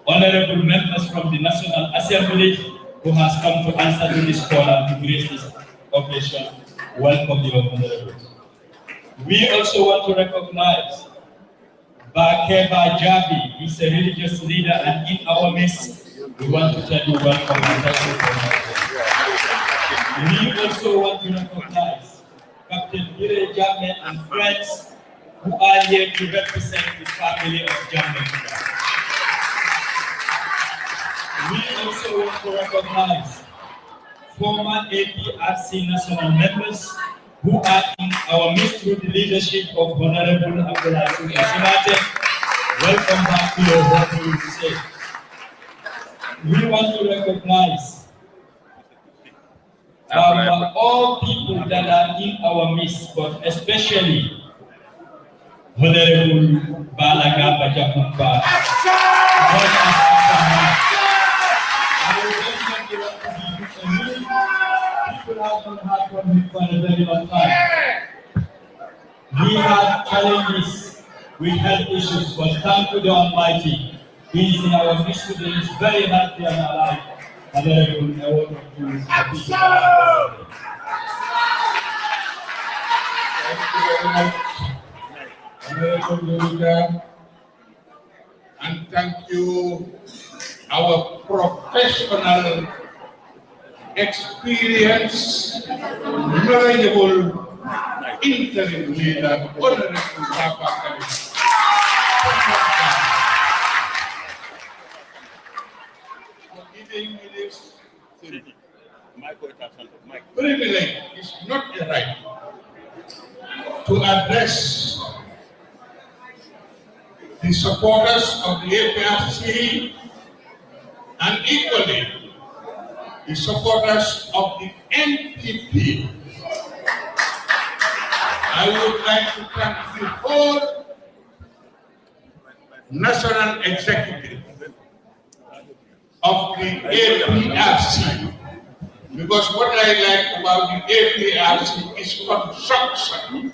honorable members from the National Assembly who has come to answer to this call and to grace this occasion. Welcome you, honorable. We also want to recognize Bakeba Jabi. He's a religious leader and in our midst, we want to tell you welcome and thank you for that. We also want to recognize Captain Bire Jammeh and friends who are here to represent the family of Jammeh. We also want to recognize former APRC national members who are in our midst through the leadership of Honorable Abdulaziz Asimate. Welcome back to your home, we say. We want to recognize all people that are in our midst, but especially Honorable Balaga Bajakumba. People have been hard for me for a very long time. We have challenges with health issues, but thank you the Almighty. He is in our midst today. He is very healthy and alive. Honorable, I want to and thank you, our professional, experienced, knowledgeable interim leader, Honorable Fabakary. For giving me this privilege is not a right to address the supporters of the APRC and equally the supporters of the NPP. I would like to thank the whole national executive of the APRC, because what I like about the APRC is construction.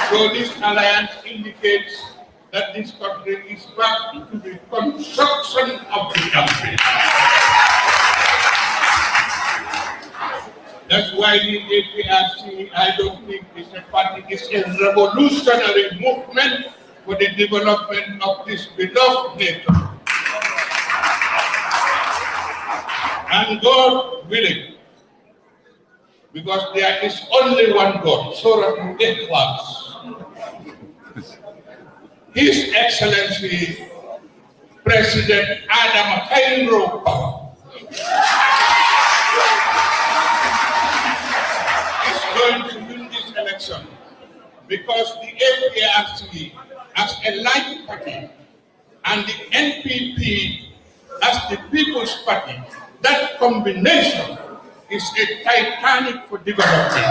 So this alliance indicates that this country is back to the construction of the country. That's why the APRC, I don't think it's a party, it's a revolutionary movement for the development of this beloved nation. And God willing, because there is only one God, Surah Al-Ikhlas. His Excellency President Adam Kairo is going to win this election because the APRC as a light party and the NPP as the People's Party, that combination is a titanic for development.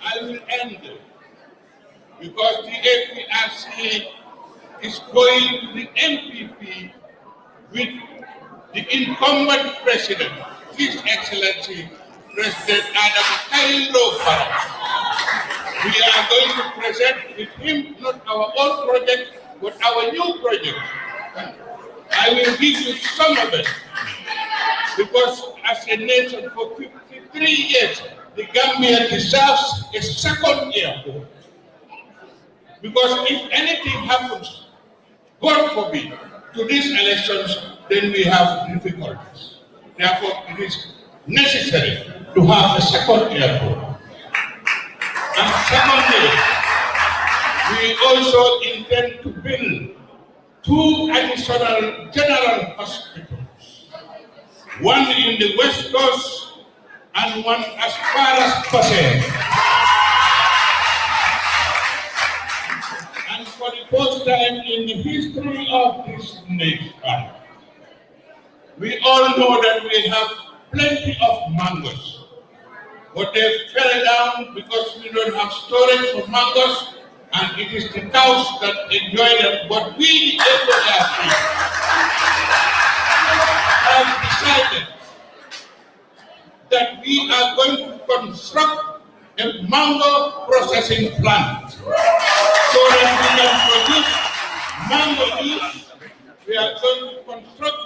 I will end because the APRC is going to the NPP with the incumbent president, His Excellency President Adam Kairo. We are going to present with him not our old project, but our new project. I will give you some of it because as a nation for 53 years, the Gambia deserves a second airport. Because if anything happens, God forbid, to these elections, then we have difficulties. Therefore, it is necessary to have a second airport. And secondly, we also intend to build 2 additional general hospitals, one in the West Coast and one as far as Pasay. And for the first time in the history of this nation, we all know that we have plenty of mangoes. But they fell down because we don't have storage for mangoes, and it is the cows that enjoy them. But we, the APRC, have decided that we are going to construct a mango processing plant so that we can produce mango juice. We are going to construct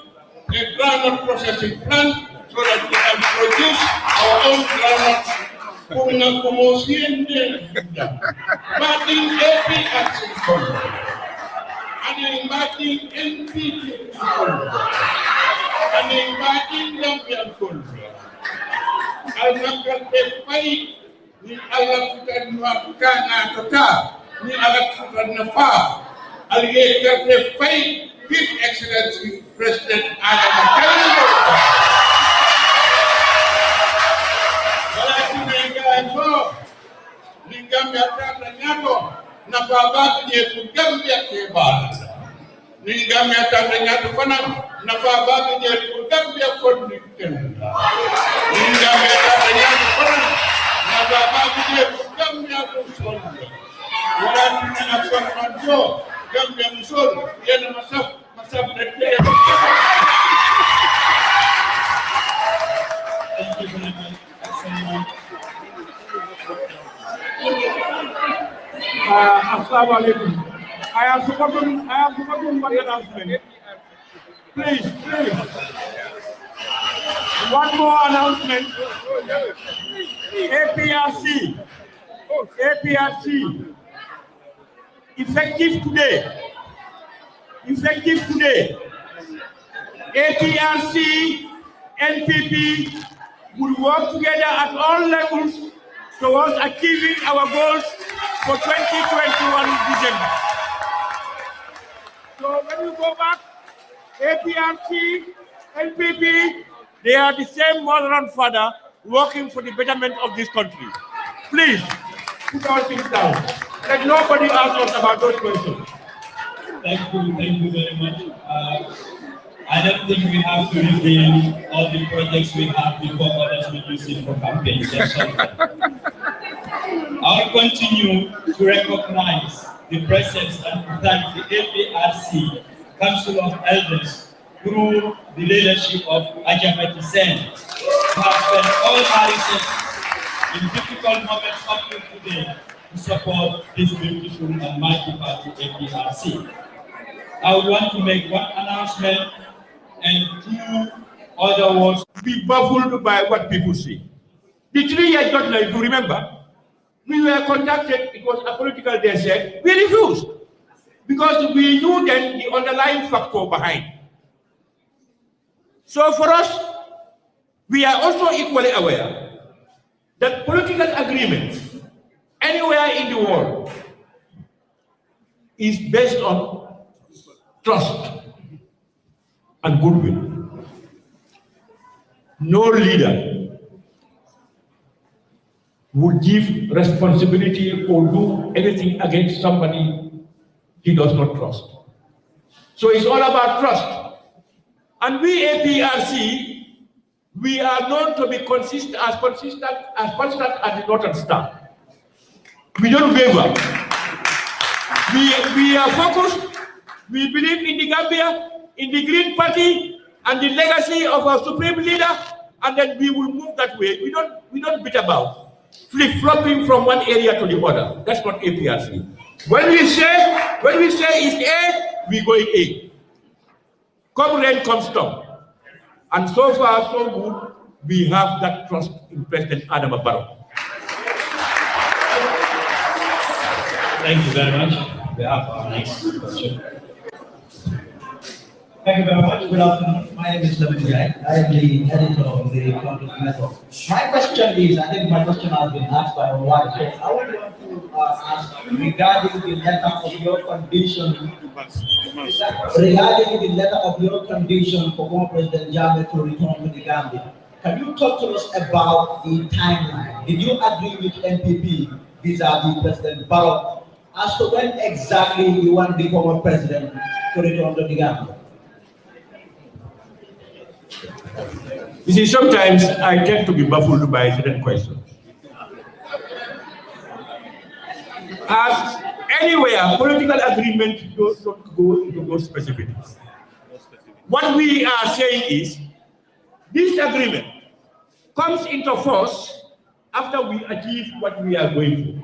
a groundnut processing plant so that we can produce our own groundnuts. Kuna kumosiende mating APRC and mating NPP and mating Gambian culture. Al-Makate Pai ni Al-Makate Makana Tota ni Al-Makate Nafa Al-Makate Pai His Excellency President Adam Makane. Gambia tanda nyato na babaki yetu Gambia kebala. Ni Gambia tanda nyato pana na babaki yetu Gambia kodi kenda. Ni Gambia tanda nyato pana na babaki yetu Gambia kusonga. Wala tuna aksan manjo Gambia musol yana masaf dete. Thank you very much. Assalamu alaikum. I am supporting one announcement. Please. One more announcement. APRC. Effective today. APRC, NPP will work together at all levels towards achieving our goals for 2021 December. So when you go back, APRC, NPP, they are the same mother and father working for the betterment of this country. Please, put all things down. Let nobody ask us about those questions. Thank you very much. I don't think we have to reveal all the projects we have before others will use it for campaign session. I'll continue to recognize the presence and to thank the APRC Council of Elders through the leadership of Ajamati Sen, who have spent all our resources in difficult moments up to today to support this beautiful and mighty party APRC. I would want to make one announcement and 2 other words. Be baffled by what people say. The 3 years judgment, if you remember, we were contacted, it was a political they said, we refused. Because we knew then the underlying factor behind. So for us, we are also equally aware that political agreements anywhere in the world is based on trust and goodwill. No leader would give responsibility or do anything against somebody he does not trust. So it's all about trust. And we APRC, we are known to be consistent as the Northern Star. We don't waver. We are focused. We believe in the Gambia, in the Green Party, and the legacy of our supreme leader, and then we will move that way. We don't beat about, flip-flopping from one area to the other. That's not APRC. When we say it's A, we go in A. Come rain, come storm. And so far, so good, we have that trust in President Adam Barrow. Thank you very much. We have our next question. Thank you very much. Good afternoon. My name is Lavin Jai. I am the editor of the Content Method. My question is, I think my question has been asked by a while. So I would want to ask regarding the letter of your condition, for former President Jammeh to return to the Gambia. Can you talk to us about the timeline? Did you agree with NPP vis-a-vis President Barrow as to when exactly you want the former president to return to the Gambia? You see, sometimes I tend to be baffled by certain questions. As anywhere, political agreement don't go into those specifics. What we are saying is, this agreement comes into force after we achieve what we are going for.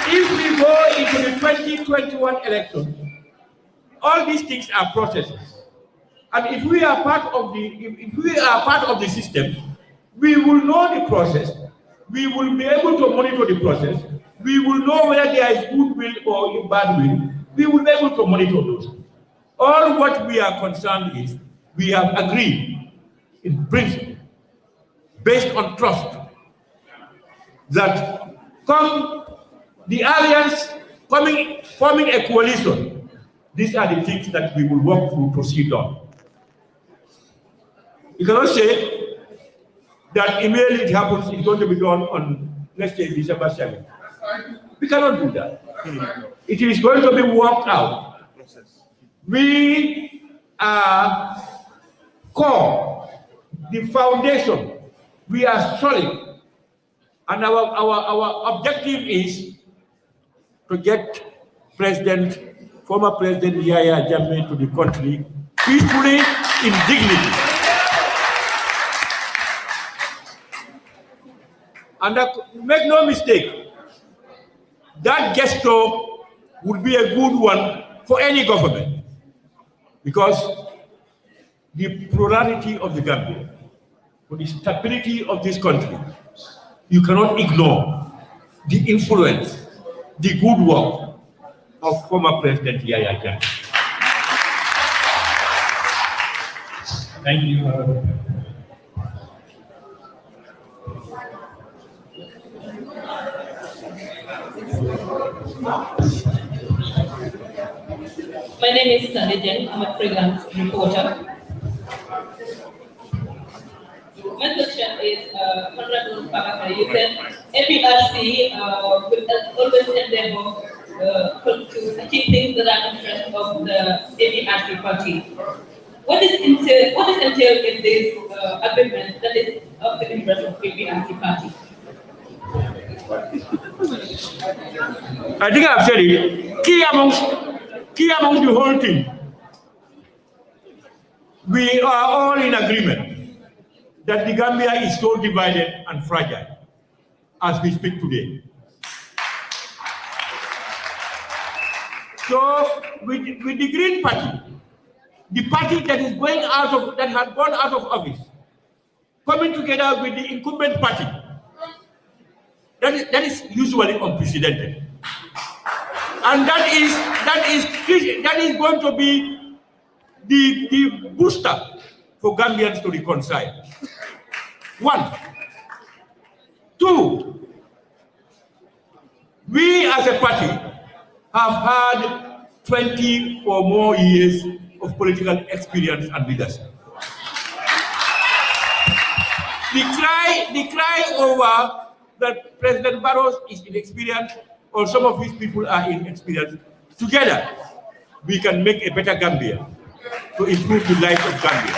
If we go into the 2021 election, all these things are processes. And if we are part of the system, we will know the process. We will be able to monitor the process. We will know whether there is goodwill or bad will. We will be able to monitor those. All what we are concerned is we have agreed in principle, based on trust, that come the alliance forming a coalition, these are the things that we will work to proceed on. You cannot say that immediately it happens, it's going to be done on, let's say, December 7th. We cannot do that. It is going to be worked out. We are core, the foundation. We are solid. And our objective is to get former President Yahya Jammeh to the country peacefully, in dignity. And make no mistake, that gesture would be a good one for any government, because the plurality of the Gambia, for the stability of this country, you cannot ignore the influence, the good work of former President Yahya Jammeh. Thank you. My name is Sandy Jen. I'm a freelance reporter. My question is, Honorable Fabakary, you said APRC will always endeavor to achieve things that are interest of the APRC party. What is entailed in this agreement that is of the interest of APRC party? I think I've said it. Key amongst the whole thing, we are all in agreement that the Gambia is so divided and fragile as we speak today. So with the Green Party, the party that is that has gone out of office, coming together with the incumbent party, that is usually unprecedented. And that is going to be the booster for Gambians to reconcile. 1. 2, we as a party have had 20 or more years of political experience and leadership. The cry over that President Barrow is inexperienced or some of his people are inexperienced, together we can make a better Gambia to improve the life of Gambia.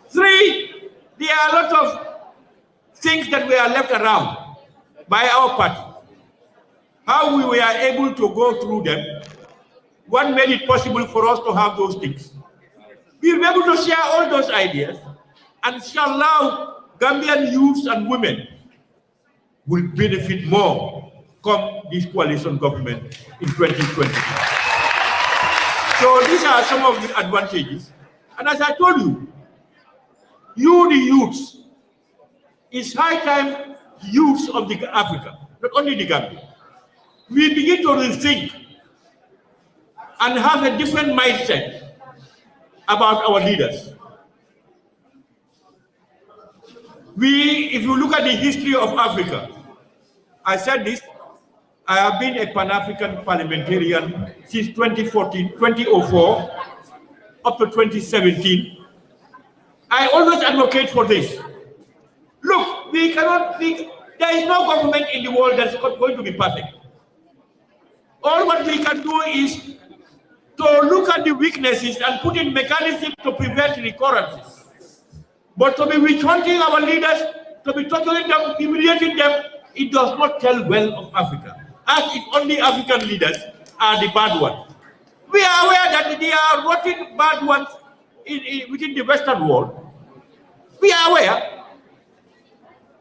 3, there are a lot of things that were left around by our party. How we were able to go through them, what made it possible for us to have those things. We will be able to share all those ideas and shall allow Gambian youths and women will benefit more come this coalition government in 2020. So these are some of the advantages. And as I told you, the youths, it's high time youths of Africa, not only the Gambia, we begin to rethink and have a different mindset about our leaders. If you look at the history of Africa, I said this, I have been a Pan-African parliamentarian since 2004 up to 2017. I always advocate for this. Look, there is no government in the world that's going to be perfect. All what we can do is to look at the weaknesses and put in mechanisms to prevent recurrences. But to be withholding our leaders, to be torturing them, humiliating them, it does not tell well of Africa. As if only African leaders are the bad ones. We are aware that there are rotten bad ones within the Western world. We are aware.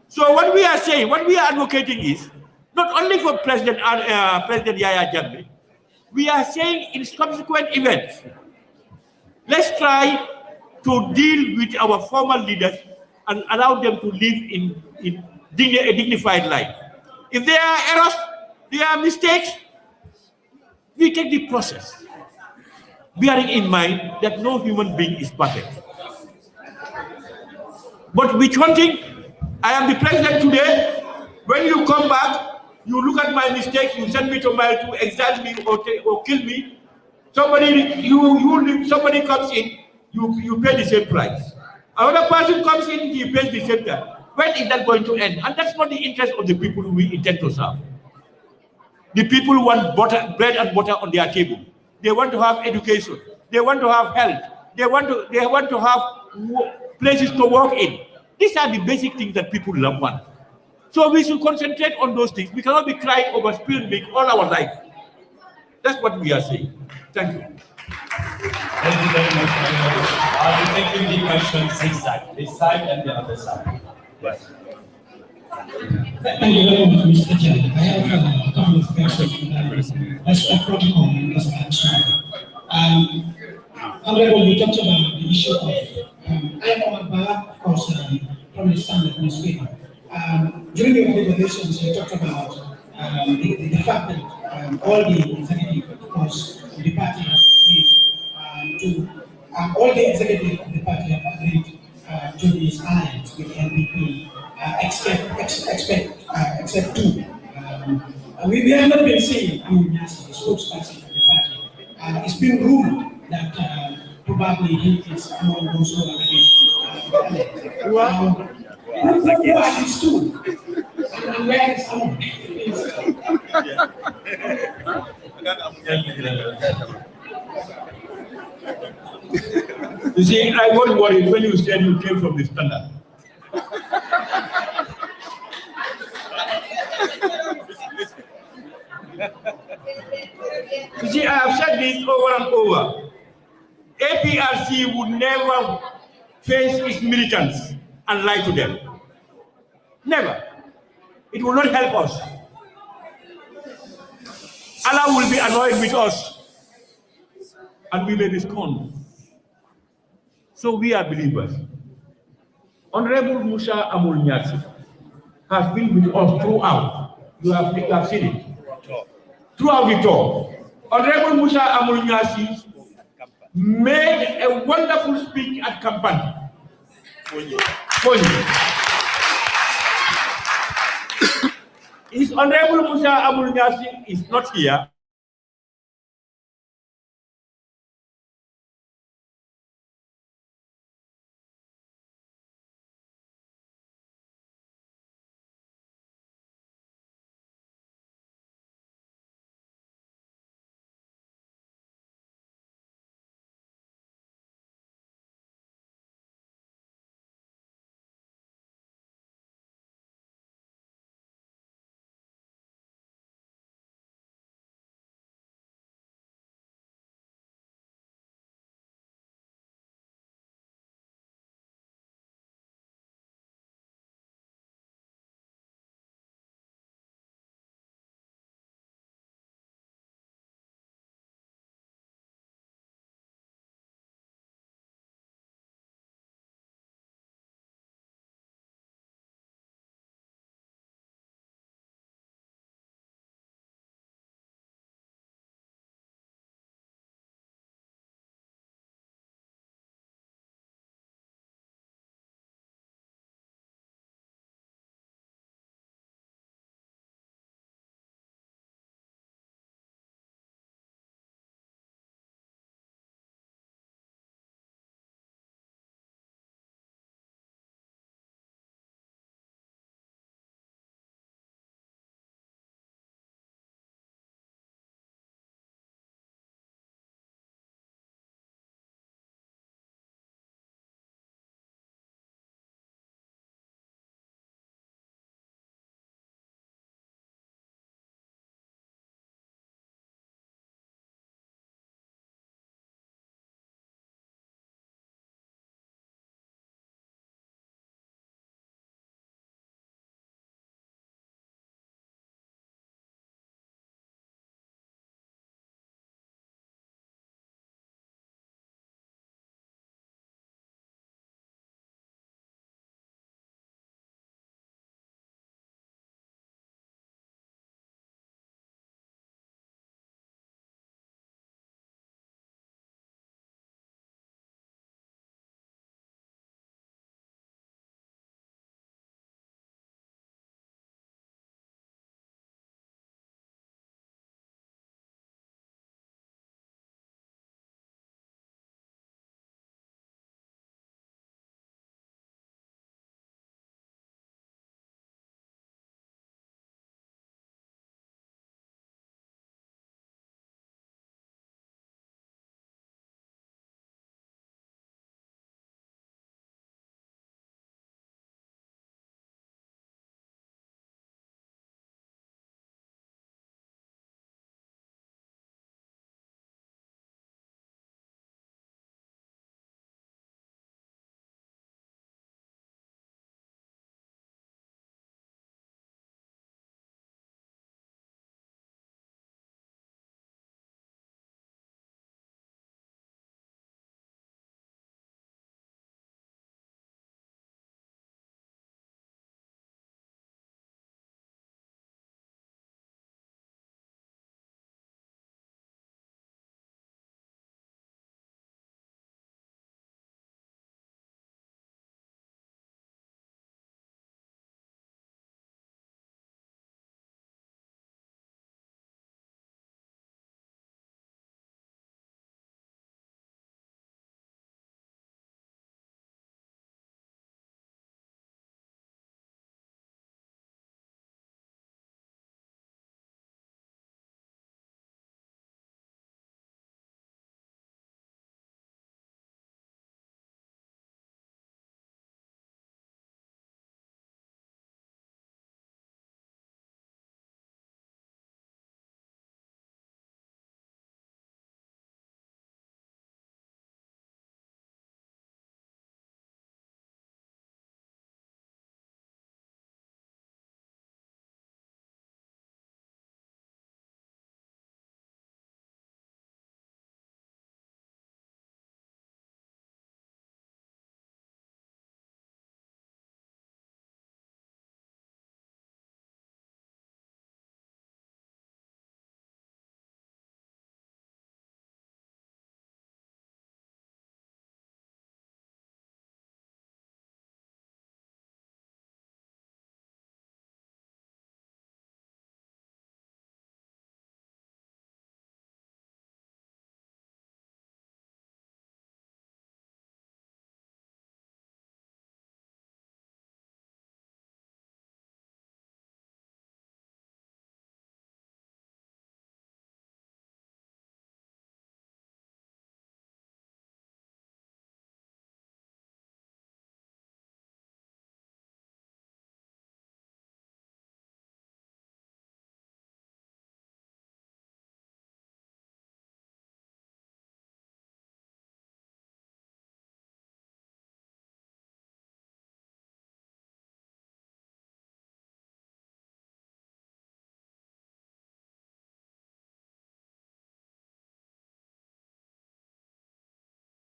So what we are saying, what we are advocating is, not only for President Yahya Jammeh, we are saying in subsequent events, let's try to deal with our former leaders and allow them to live in a dignified life. If there are errors, there are mistakes, we take the process, bearing in mind that no human being is perfect. But with one thing, I am the president today. When you come back, you look at my mistakes, you send me to exile me or kill me. Somebody comes in, you pay the same price. Another person comes in, he pays the same price. When is that going to end? And that's not the interest of the people we intend to serve. The people want bread and butter on their table. They want to have education. They want to have health. They want to have places to work in. These are the basic things that people want. So we should concentrate on those things. We cannot be crying over spilled milk all our life. That's what we are saying. Thank you. Thank you very much. I'll be taking the questions this side and the other side. Yes. Thank you very much, Mr. Chair. I have a couple of questions. As a protocol, as I'm sorry. However, we talked about the issue of, I know about, of course, from the standard newspaper. During your deliberations, you talked about the fact that all the executive, of course, of the party have agreed all the executive of the party have agreed to this alliance with the NPP, except two. We have not been seeing Nyasi, the spokesperson of the party. It's been rumored that probably he is among those who are against who are these two? And where is Amon? You see, I was worried when you said you came from the Standard. You see, I have said this over and over. APRC would never face its militants and lie to them. Never. It will not help us. Allah will be annoyed with us, and we may be scorned. So we are believers. Honorable Musa Amul Nyasi has been with us throughout. You have seen it. Throughout the tour. Honorable Musa Amul Nyasi made a wonderful speech at Kampani. His Honorable Musa Amul Nyasi is not here.